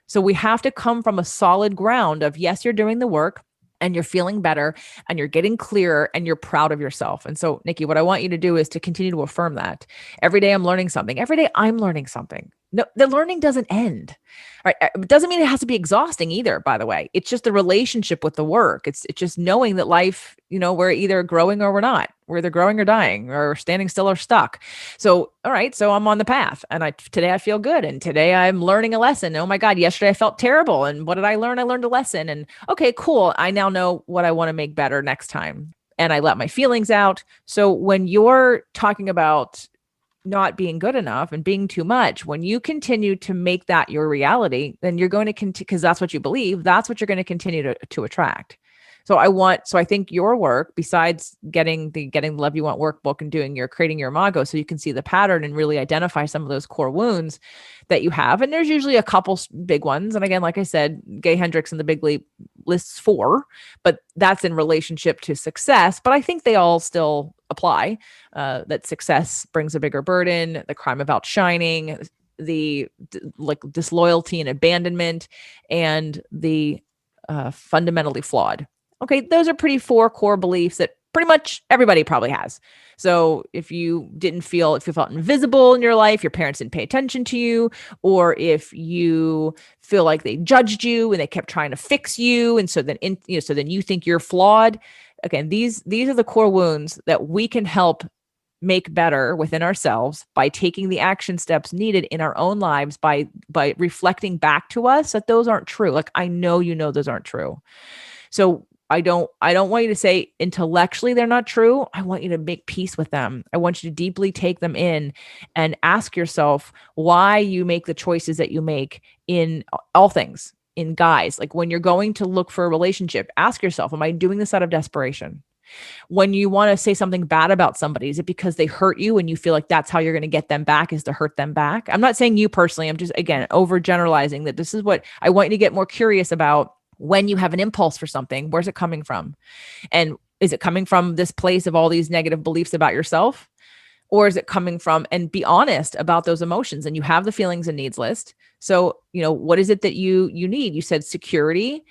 So we have to come from a solid ground of, yes, you're doing the work and you're feeling better and you're getting clearer and you're proud of yourself. And so, Nikki, what I want you to do is to continue to affirm that. Every day I'm learning something. Every day I'm learning something. No, the learning doesn't end. Right? It doesn't mean it has to be exhausting either, by the way. It's just the relationship with the work. It's just knowing that life, we're either growing or we're not. We're either growing or dying or standing still or stuck. So, all right. So I'm on the path and today I feel good. And today I'm learning a lesson. Oh my God, yesterday I felt terrible. And what did I learn? I learned a lesson. And okay, cool. I now know what I want to make better next time. And I let my feelings out. So when you're talking about not being good enough and being too much, when you continue to make that your reality, then you're going to continue, because that's what you believe, that's what you're going to continue to attract. So I think your work, besides getting the Love You Want workbook and creating your imago, so you can see the pattern and really identify some of those core wounds that you have. And there's usually a couple big ones. And again, like I said, Gay Hendricks and the Big Leap lists 4, but that's in relationship to success. But I think they all still apply, that success brings a bigger burden, the crime of outshining, the disloyalty and abandonment, and the fundamentally flawed. Okay, those are pretty 4 core beliefs that pretty much everybody probably has. So if you felt invisible in your life, your parents didn't pay attention to you, or if you feel like they judged you and they kept trying to fix you, and so then you think you're flawed. Again, these are the core wounds that we can help make better within ourselves by taking the action steps needed in our own lives, by reflecting back to us that those aren't true. Like, I know those aren't true. So I don't want you to say intellectually they're not true. I want you to make peace with them. I want you to deeply take them in and ask yourself why you make the choices that you make in all things. In guys, like when you're going to look for a relationship, ask yourself, am I doing this out of desperation? When you want to say something bad about somebody, is it because they hurt you and you feel like that's how you're going to get them back, is to hurt them back? I'm not saying you personally. I'm just, again, overgeneralizing that this is what I want you to get more curious about. When you have an impulse for something, where's it coming from? And is it coming from this place of all these negative beliefs about yourself? Or is it coming from, and be honest about those emotions, and you have the feelings and needs list. So, what is it that you need? You said security,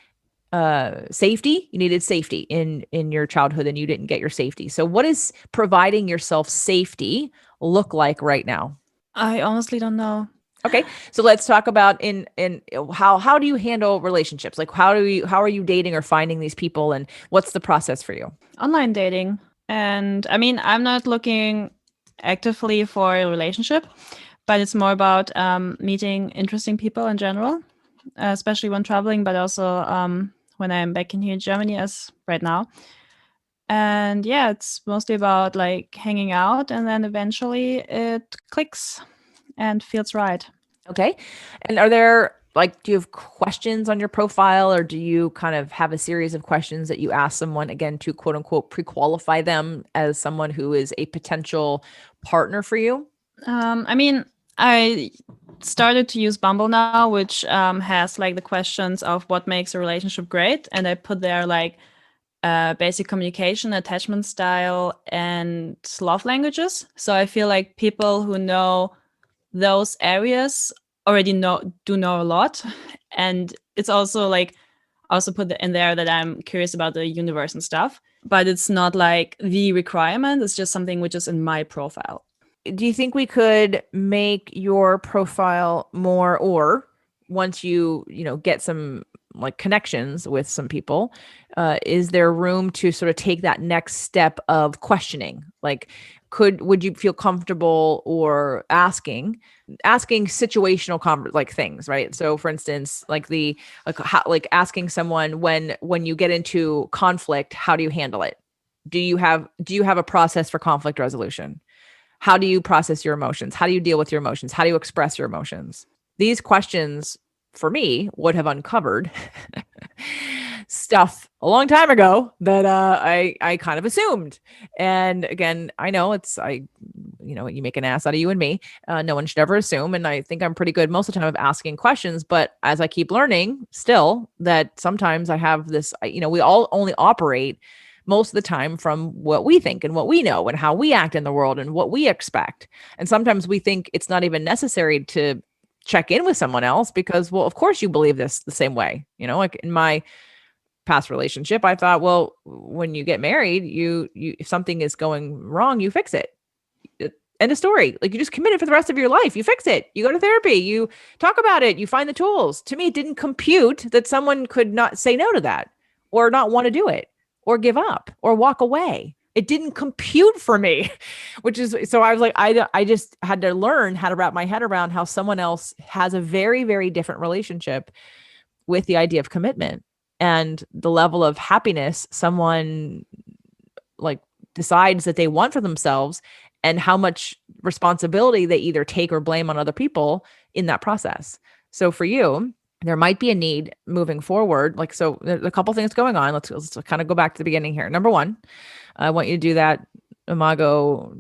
safety. You needed safety in your childhood and you didn't get your safety. So what is providing yourself safety look like right now? I honestly don't know. Okay. So let's talk about in how do you handle relationships? Like how are you dating or finding these people, and what's the process for you? Online dating. And I mean, I'm not looking actively for a relationship, but it's more about meeting interesting people in general, especially when traveling, but also when I'm back in here in Germany as right now. And yeah, it's mostly about like hanging out, and then eventually it clicks and feels right. Okay. And are there like, do you have questions on your profile, or do you kind of have a series of questions that you ask someone again to quote unquote pre-qualify them as someone who is a potential partner for you? I mean, I started to use Bumble now, which has like the questions of what makes a relationship great. And I put there like basic communication, attachment style, and love languages. So I feel like people who know those areas already do know a lot. And it's also like also put in there that I'm curious about the universe and stuff, but it's not like the requirement. It's just something which is in my profile. Do you think we could make your profile more, or once you get some like connections with some people, is there room to sort of take that next step of questioning? Like, would you feel comfortable or asking situational like things, right? So for instance, like like asking someone when you get into conflict, how do you handle it? Do you have a process for conflict resolution? How do you process your emotions? How do you deal with your emotions? How do you express your emotions? These questions for me would have uncovered stuff a long time ago that I kind of assumed. And again, I know you make an ass out of you and me. No one should ever assume. And I think I'm pretty good most of the time of asking questions. But as I keep learning still that sometimes I have this, we all only operate most of the time from what we think and what we know and how we act in the world and what we expect. And sometimes we think it's not even necessary to check in with someone else because, well, of course you believe this the same way. Like in my past relationship, I thought, well, when you get married, you if something is going wrong, you fix it. End of story. Like, you just commit it for the rest of your life. You fix it. You go to therapy. You talk about it. You find the tools. To me, it didn't compute that someone could not say no to that or not want to do it or give up or walk away. It didn't compute for me, which is, so I was like, I just had to learn how to wrap my head around how someone else has a very, very different relationship with the idea of commitment and the level of happiness someone like decides that they want for themselves, and how much responsibility they either take or blame on other people in that process. So for you, there might be a need moving forward. Like, so there's a couple things going on. Let's kind of go back to the beginning here. Number one, I want you to do that Imago,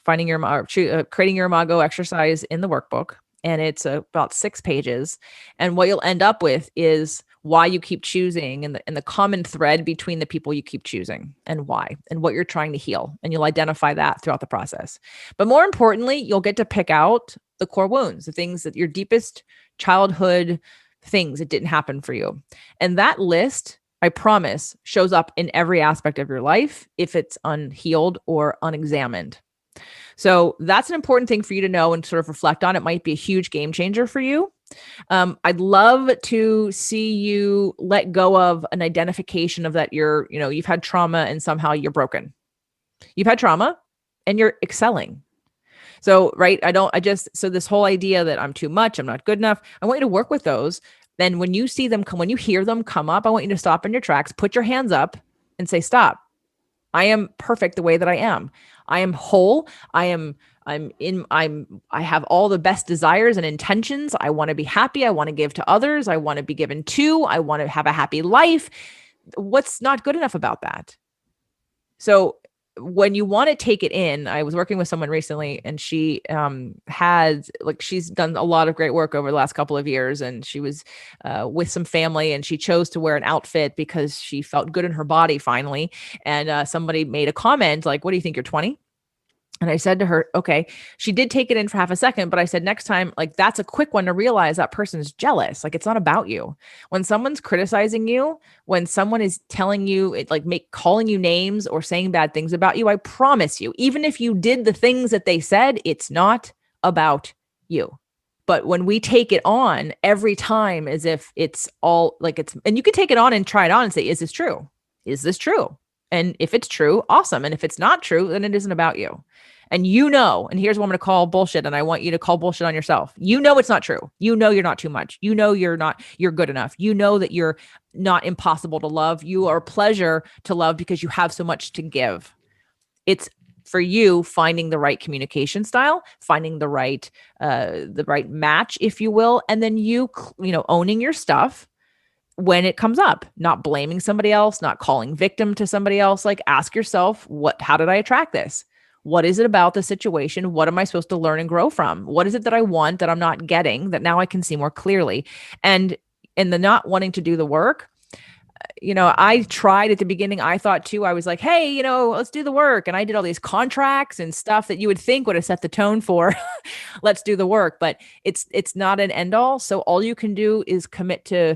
creating your Imago exercise in the workbook. And it's about 6 pages. And what you'll end up with is why you keep choosing and the common thread between the people you keep choosing and why, and what you're trying to heal. And you'll identify that throughout the process. But more importantly, you'll get to pick out the core wounds, the things that your deepest childhood things that didn't happen for you. And that list, I promise, shows up in every aspect of your life if it's unhealed or unexamined. So that's an important thing for you to know and sort of reflect on. It might be a huge game changer for you. I'd love to see you let go of an identification of that you've had trauma and somehow you're broken. You've had trauma and you're excelling. So, right, so this whole idea that I'm too much, I'm not good enough, I want you to work with those. Then when you hear them come up, I want you to stop in your tracks, put your hands up and say, stop. I am perfect the way that I am. I am whole. I have all the best desires and intentions. I want to be happy. I want to give to others. I want to be given to. I want to have a happy life. What's not good enough about that? So when you want to take it in, I was working with someone recently and she she's done a lot of great work over the last couple of years, and she was with some family and she chose to wear an outfit because she felt good in her body finally. And somebody made a comment like, what do you think, you're 20? And I said to her, okay, she did take it in for half a second, but I said, next time, like, that's a quick one to realize that person's jealous. Like, it's not about you. When someone's criticizing you, when someone is telling you, calling you names or saying bad things about you, I promise you, even if you did the things that they said, it's not about you. But when we take it on every time as if it's all like and you can take it on and try it on and say, is this true? Is this true? And if it's true, awesome. And if it's not true, then it isn't about you. And and here's what I'm going to call bullshit. And I want you to call bullshit on yourself. It's not true. You're not too much. You're good enough. You know that you're not impossible to love. You are a pleasure to love because you have so much to give. It's for you finding the right communication style, finding the right match, if you will. And then owning your stuff when it comes up, not blaming somebody else, not calling victim to somebody else. Like, ask yourself, how did I attract this? What is it about the situation? What am I supposed to learn and grow from? What is it that I want that I'm not getting that now I can see more clearly? And in the not wanting to do the work, I tried at the beginning. I thought too, I was like, hey, let's do the work. And I did all these contracts and stuff that you would think would have set the tone for let's do the work, but it's not an end all. So all you can do is commit to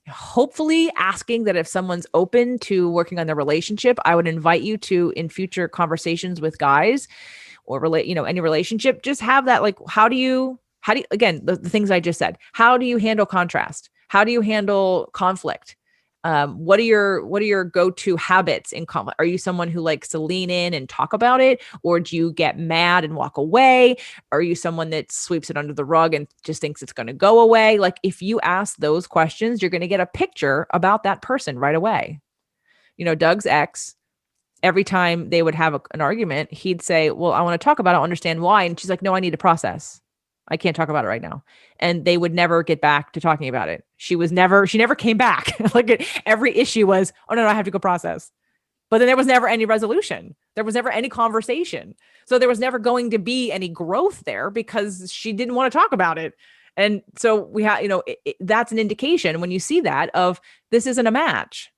hopefully asking that if someone's open to working on their relationship. I would invite you to, in future conversations with guys or any relationship, just have that, like, how do you, again, the things I just said, how do you handle contrast? How do you handle conflict? What are your go-to habits in conflict? Are you someone who likes to lean in and talk about it? Or do you get mad and walk away? Are you someone that sweeps it under the rug and just thinks it's going to go away? Like, if you ask those questions, you're going to get a picture about that person right away. Doug's ex, every time they would have an argument, he'd say, well, I want to talk about it. I understand why. And she's like, no, I need to process. I can't talk about it right now. And they would never get back to talking about it. She never came back. Like, every issue was, oh no, I have to go process. But then there was never any resolution. There was never any conversation. So there was never going to be any growth there because she didn't want to talk about it. And so we have, that's an indication when you see that of this isn't a match.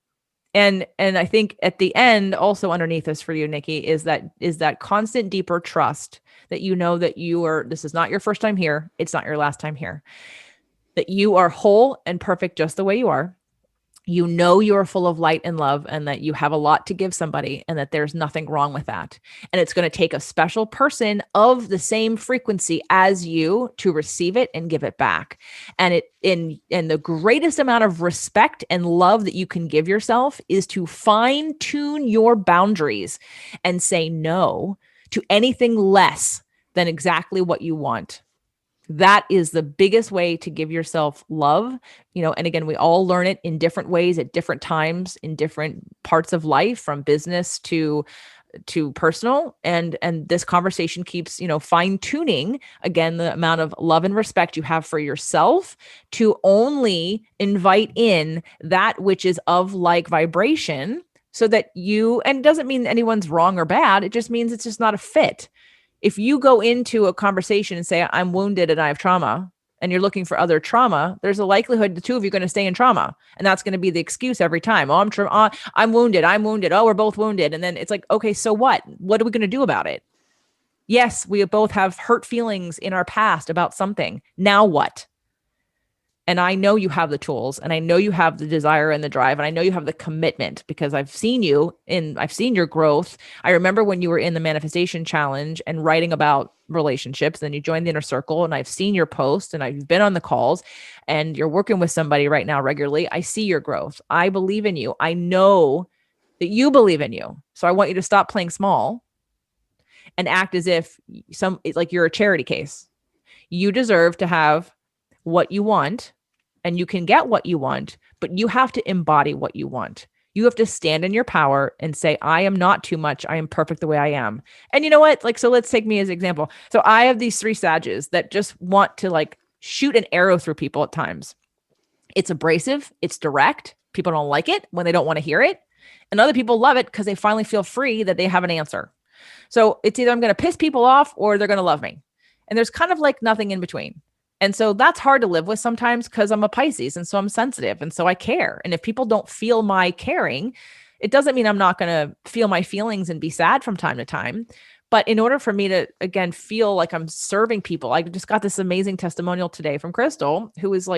And I think at the end, also underneath this for you, Nikki, is that constant deeper trust that that this is not your first time here. It's not your last time here. That you are whole and perfect just the way you are. You are full of light and love, and that you have a lot to give somebody, and that there's nothing wrong with that. And it's going to take a special person of the same frequency as you to receive it and give it back. And in the greatest amount of respect and love that you can give yourself is to fine tune your boundaries and say no to anything less than exactly what you want. That is the biggest way to give yourself love, and again, we all learn it in different ways at different times in different parts of life, from business to personal. And this conversation keeps, fine tuning again, the amount of love and respect you have for yourself to only invite in that which is of like vibration, so that and it doesn't mean anyone's wrong or bad. It just means it's just not a fit. If you go into a conversation and say, I'm wounded and I have trauma, and you're looking for other trauma, there's a likelihood the two of you are going to stay in trauma. And that's going to be the excuse every time. Oh, I'm wounded. I'm wounded. Oh, we're both wounded. And then it's like, okay, so what? What are we going to do about it? Yes, we both have hurt feelings in our past about something. Now what? And I know you have the tools, and I know you have the desire and the drive, and I know you have the commitment, because I've seen your growth. I remember when you were in the Manifestation Challenge and writing about relationships, then you joined the Inner Circle, and I've seen your posts, and I've been on the calls, and you're working with somebody right now regularly. I see your growth. I believe in you. I know that you believe in you. So I want you to stop playing small and act as if like you're a charity case. You deserve to have what you want, and you can get what you want, but you have to embody what you want. You have to stand in your power and say, I am not too much. I am perfect the way I am. And you know what? So let's take me as an example. So I have these 3 Sages that just want to shoot an arrow through people at times. It's abrasive. It's direct. People don't like it when they don't want to hear it. And other people love it because they finally feel free that they have an answer. So it's either I'm going to piss people off or they're going to love me. And there's kind of nothing in between. And so that's hard to live with sometimes, because I'm a Pisces, and so I'm sensitive, and so I care. And if people don't feel my caring, it doesn't mean I'm not going to feel my feelings and be sad from time to time. But in order for me to, again, feel like I'm serving people, I just got this amazing testimonial today from Crystal, who is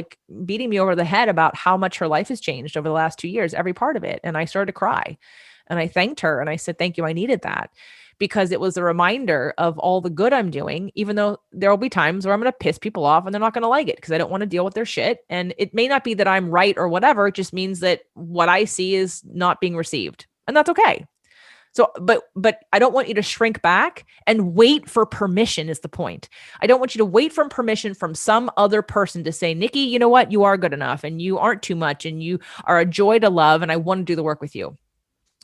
beating me over the head about how much her life has changed over the last 2 years, every part of it. And I started to cry, and I thanked her, and I said, thank you. I needed that. Because it was a reminder of all the good I'm doing, even though there will be times where I'm going to piss people off and they're not going to like it because I don't want to deal with their shit. And it may not be that I'm right or whatever. It just means that what I see is not being received. And that's okay. So, but I don't want you to shrink back and wait for permission is the point. I don't want you to wait for permission from some other person to say, Nikki, you know what? You are good enough and you aren't too much and you are a joy to love and I want to do the work with you.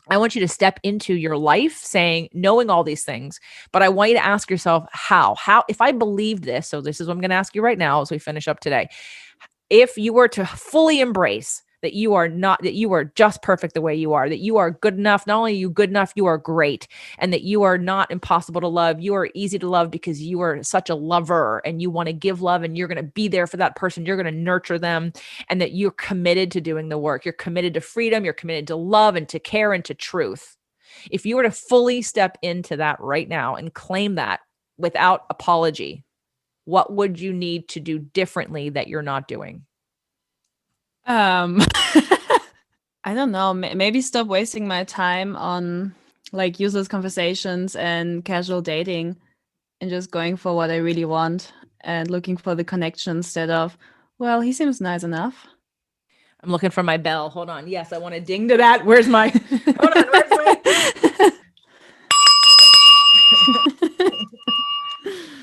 I want you to step into your life saying, knowing all these things, but I want you to ask yourself how, if I believe this, so this is what I'm going to ask you right now as we finish up today. If you were to fully embrace that you are not, that you are just perfect the way you are, that you are good enough, not only are you good enough, you are great, and that you are not impossible to love, you are easy to love because you are such a lover and you want to give love and you're going to be there for that person, you're going to nurture them, and that you're committed to doing the work, you're committed to freedom, you're committed to love and to care and to truth. If you were to fully step into that right now and claim that without apology, what would you need to do differently that you're not doing? I don't know. Maybe stop wasting my time on like useless conversations and casual dating and just going for what I really want and looking for the connection instead of, well, he seems nice enough. I'm looking for my bell. Hold on. Yes, I want to ding to that. Where's my, hold on. Where's my?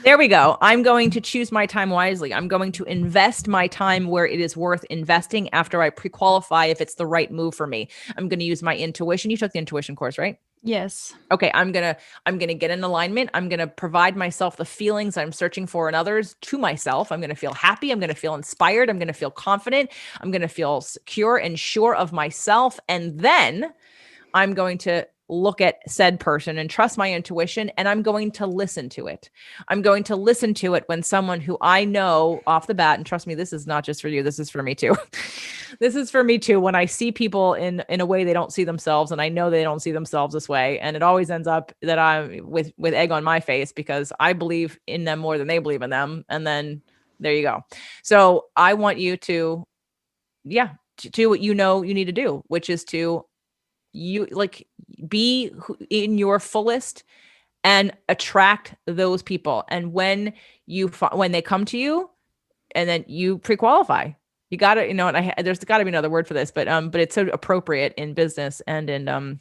There we go. I'm going to choose my time wisely. I'm going to invest my time where it is worth investing after I pre-qualify if it's the right move for me. I'm going to use my intuition. You took the intuition course, right? Yes. Okay, I'm going to get in alignment. I'm going to provide myself the feelings I'm searching for in others to myself. I'm going to feel happy. I'm going to feel inspired. I'm going to feel confident. I'm going to feel secure and sure of myself. And then I'm going to look at said person and trust my intuition, and I'm going to listen to it. I'm going to listen to it when someone who I know off the bat, and trust me, this is not just for you, this is for me too. This is for me too. When I see people in a way they don't see themselves, and I know they don't see themselves this way, and it always ends up that I'm with egg on my face because I believe in them more than they believe in them. And then there you go. So I want you to do what you know you need to do, which is to be in your fullest and attract those people. And when they come to you, and then you pre-qualify, you got to, and there's got to be another word for this, but it's so appropriate in business and in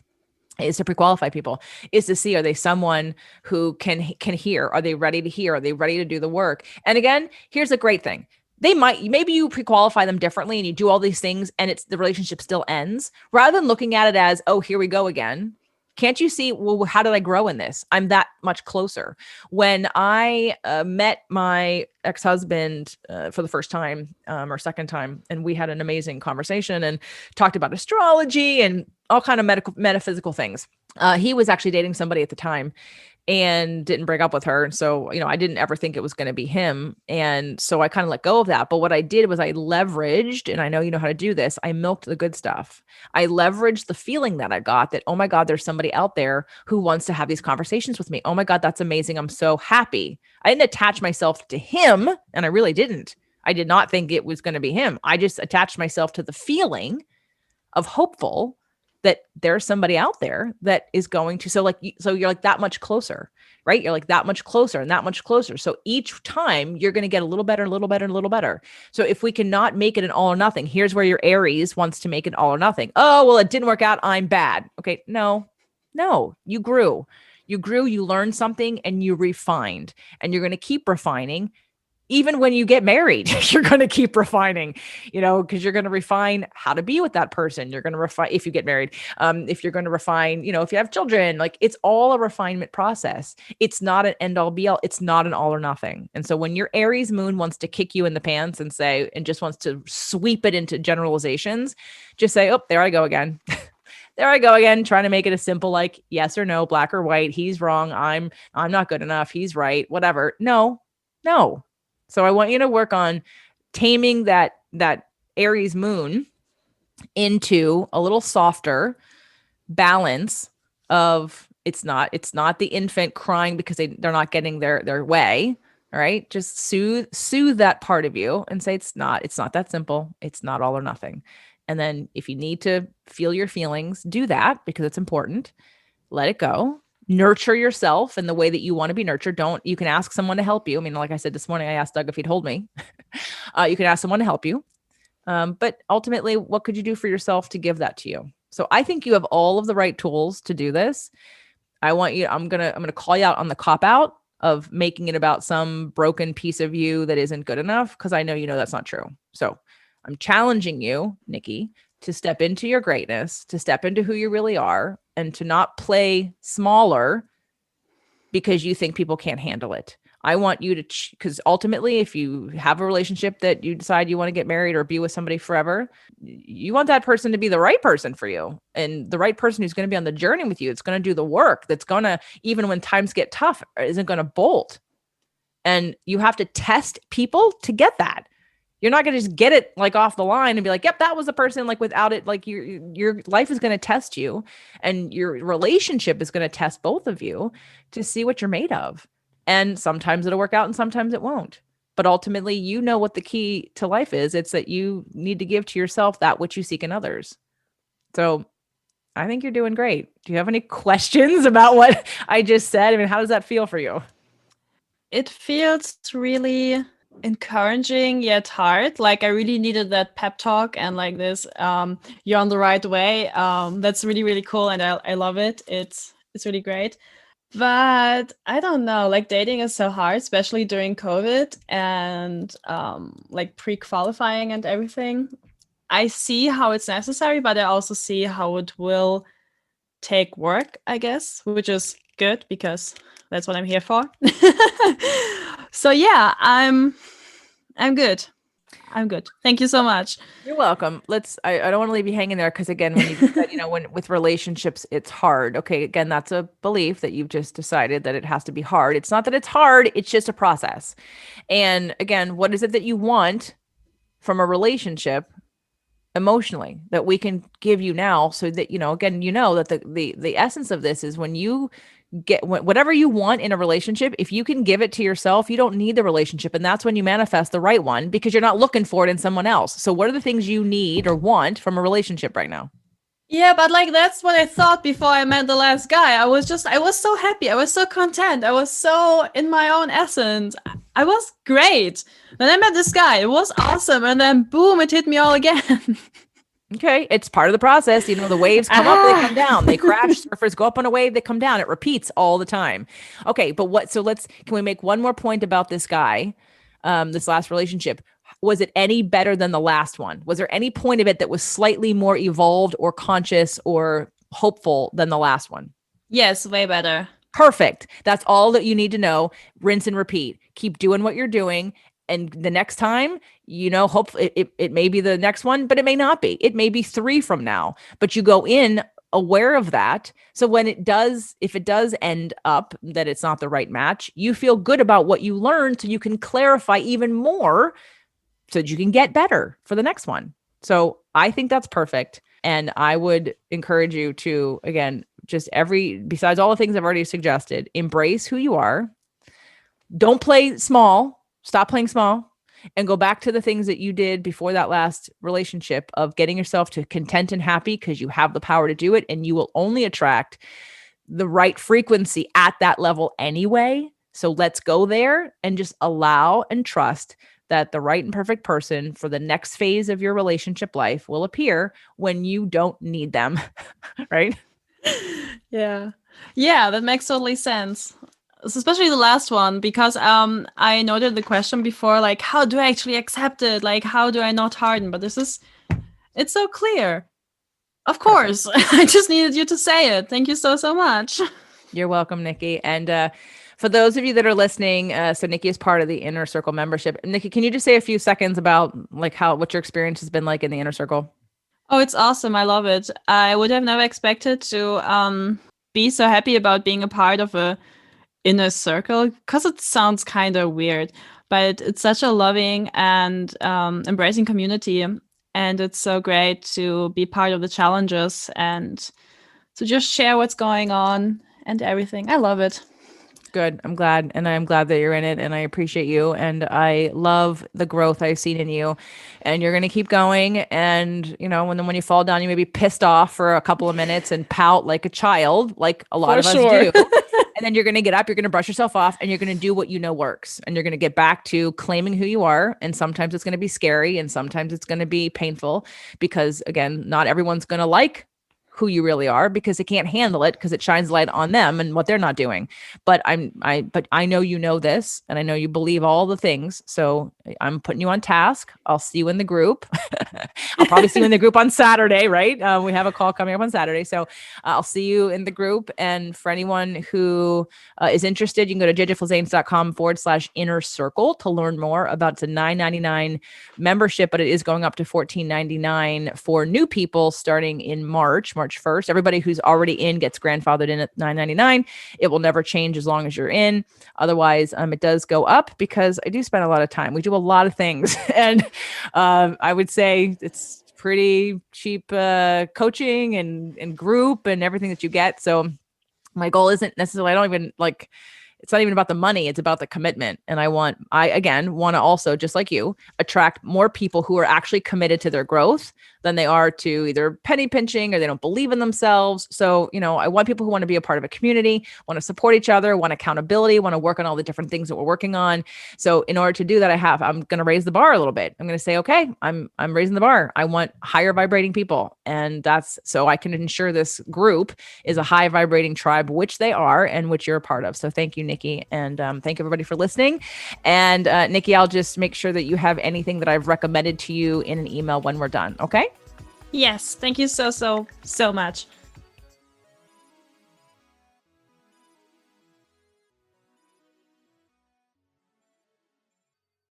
is to pre-qualify people, is to see, are they someone who can hear? Are they ready to hear? Are they ready to do the work? And again, here's a great thing. Maybe you pre-qualify them differently and you do all these things and the relationship still ends, rather than looking at it as, oh, here we go again. Can't you see, well, how did I grow in this? I'm that much closer. When I met my ex-husband for the first time or second time, and we had an amazing conversation and talked about astrology and all kind of metaphysical things. He was actually dating somebody at the time and didn't break up with her. And so, I didn't ever think it was going to be him. And so I kind of let go of that. But what I did was I leveraged, and I know you know how to do this, I milked the good stuff. I leveraged the feeling that I got that, oh my God, there's somebody out there who wants to have these conversations with me. Oh my God, that's amazing. I'm so happy. I didn't attach myself to him, and I really didn't. I did not think it was going to be him. I just attached myself to the feeling of hopeful that there's somebody out there that is going to, so you're like that much closer, right? You're like that much closer and that much closer. So each time you're going to get a little better, a little better, and a little better. So if we cannot make it an all or nothing, here's where your Aries wants to make it all or nothing. Oh, well, it didn't work out. I'm bad. Okay. No, you grew, you learned something and you refined, and you're going to keep refining. Even when you get married, you're going to keep refining, because you're going to refine how to be with that person. You're going to refine if you get married. If you're going to refine, if you have children, like it's all a refinement process. It's not an end all be all. It's not an all or nothing. And so when your Aries moon wants to kick you in the pants and just wants to sweep it into generalizations, just say, oh, there I go again. There I go again, trying to make it a simple, like yes or no, black or white. He's wrong. I'm not good enough. He's right. Whatever. No. So I want you to work on taming that Aries moon into a little softer balance of it's not the infant crying because they're not getting their way. All right. Just soothe that part of you and say, it's not that simple. It's not all or nothing. And then if you need to feel your feelings, do that because it's important. Let it go. Nurture yourself in the way that you want to be nurtured. You can ask someone to help you. I mean, like I said this morning, I asked Doug if he'd hold me. You can ask someone to help you. But ultimately, what could you do for yourself to give that to you? So I think you have all of the right tools to do this. I'm going to call you out on the cop out of making it about some broken piece of you that isn't good enough, because I know you know that's not true. So I'm challenging you, Nikki, to step into your greatness, to step into who you really are, and to not play smaller because you think people can't handle it. I want you to, because ultimately, if you have a relationship that you decide you want to get married or be with somebody forever, you want that person to be the right person for you, and the right person who's going to be on the journey with you. It's going to do the work. That's going to, even when times get tough, isn't going to bolt. And you have to test people to get that. You're not going to just get it like off the line and be like, yep, that was the person. Like without it, like your life is going to test you, and your relationship is going to test both of you to see what you're made of. And sometimes it'll work out and sometimes it won't. But ultimately, you know what the key to life is. It's that you need to give to yourself that which you seek in others. So I think you're doing great. Do you have any questions about what I just said? I mean, how does that feel for you? It feels really encouraging yet hard. Like I really needed that pep talk and like this, you're on the right way. That's really, really cool. And I love it. It's really great. But I don't know, like dating is so hard, especially during COVID and like pre-qualifying and everything. I see how it's necessary, but I also see how it will take work, I guess, which is good because that's what I'm here for. So yeah, I'm good. I'm good. Thank you so much. You're welcome. I don't want to leave you hanging there, because again, when you said, when with relationships, it's hard. Okay. Again, that's a belief that you've just decided that it has to be hard. It's not that it's hard. It's just a process. And again, what is it that you want from a relationship emotionally that we can give you now, so that, again, that the essence of this is when you get whatever you want in a relationship, if you can give it to yourself, you don't need the relationship. And that's when you manifest the right one, because you're not looking for it in someone else. So what are the things you need or want from a relationship right now? Yeah, but like that's what I thought before I met the last guy. I was so happy. I was so content. I was so in my own essence. I was great. Then I met this guy. It was awesome. And then boom, it hit me all again. Okay. It's part of the process. The waves come up, they come down, they crash, surfers go up on a wave, they come down. It repeats all the time. Okay. But can we make one more point about this guy, this last relationship? Was it any better than the last one? Was there any point of it that was slightly more evolved or conscious or hopeful than the last one? Yes, way better. Perfect. That's all that you need to know. Rinse and repeat. Keep doing what you're doing. And the next time, hopefully it may be the next one, but it may not be. It may be 3 from now, but you go in aware of that. So if it does end up that it's not the right match, you feel good about what you learned, so you can clarify even more so that you can get better for the next one. So I think that's perfect. And I would encourage you to, again, besides all the things I've already suggested, embrace who you are. Don't play small. Stop playing small and go back to the things that you did before that last relationship of getting yourself to content and happy, because you have the power to do it, and you will only attract the right frequency at that level anyway. So let's go there and just allow and trust that the right and perfect person for the next phase of your relationship life will appear when you don't need them. Right? Yeah. Yeah, that makes totally sense. Especially the last one, because I noted the question before, like, how do I actually accept it? Like, how do I not harden? But it's so clear. Of course. I just needed you to say it. Thank you so, so much. You're welcome, Nikki. And for those of you that are listening, so Nikki is part of the Inner Circle membership. Nikki, can you just say a few seconds about like what your experience has been like in the Inner Circle? Oh, it's awesome. I love it. I would have never expected to be so happy about being a part of a inner circle, because it sounds kind of weird, but it's such a loving and embracing community, and it's so great to be part of the challenges and to just share what's going on and everything. I love it. Good. I'm glad. And I'm glad that you're in it, and I appreciate you. And I love the growth I've seen in you, and you're going to keep going. And, when you fall down, you may be pissed off for a couple of minutes and pout like a child, like a lot of us do. And then you're going to get up, you're going to brush yourself off, and you're going to do what works. And you're going to get back to claiming who you are. And sometimes it's going to be scary, and sometimes it's going to be painful, because again, not everyone's going to like who you really are, because it can't handle it because it shines light on them and what they're not doing. But I know you know this, and I know you believe all the things. So I'm putting you on task. I'll see you in the group. I'll probably see you in the group on Saturday, right? We have a call coming up on Saturday. So I'll see you in the group. And for anyone who is interested, you can go to jjflizanes.com/inner circle to learn more about. It's a $9.99 membership, but it is going up to $14.99 for new people starting in March 1st. Everybody who's already in gets grandfathered in at $9.99. It will never change as long as you're in. Otherwise, it does go up because I do spend a lot of time. We do a lot of things. And I would say it's pretty cheap coaching and group and everything that you get. So my goal isn't necessarily, it's not even about the money. It's about the commitment. And I again want to also, just like you, attract more people who are actually committed to their growth than they are to either penny pinching or they don't believe in themselves. So, I want people who want to be a part of a community, want to support each other, want accountability, want to work on all the different things that we're working on. So in order to do that, I'm going to raise the bar a little bit. I'm going to say, okay, I'm raising the bar. I want higher vibrating people. And that's so I can ensure this group is a high vibrating tribe, which they are and which you're a part of. So thank you, Nikki. And thank you everybody for listening. And Nikki, I'll just make sure that you have anything that I've recommended to you in an email when we're done. Okay? Yes. Thank you so much.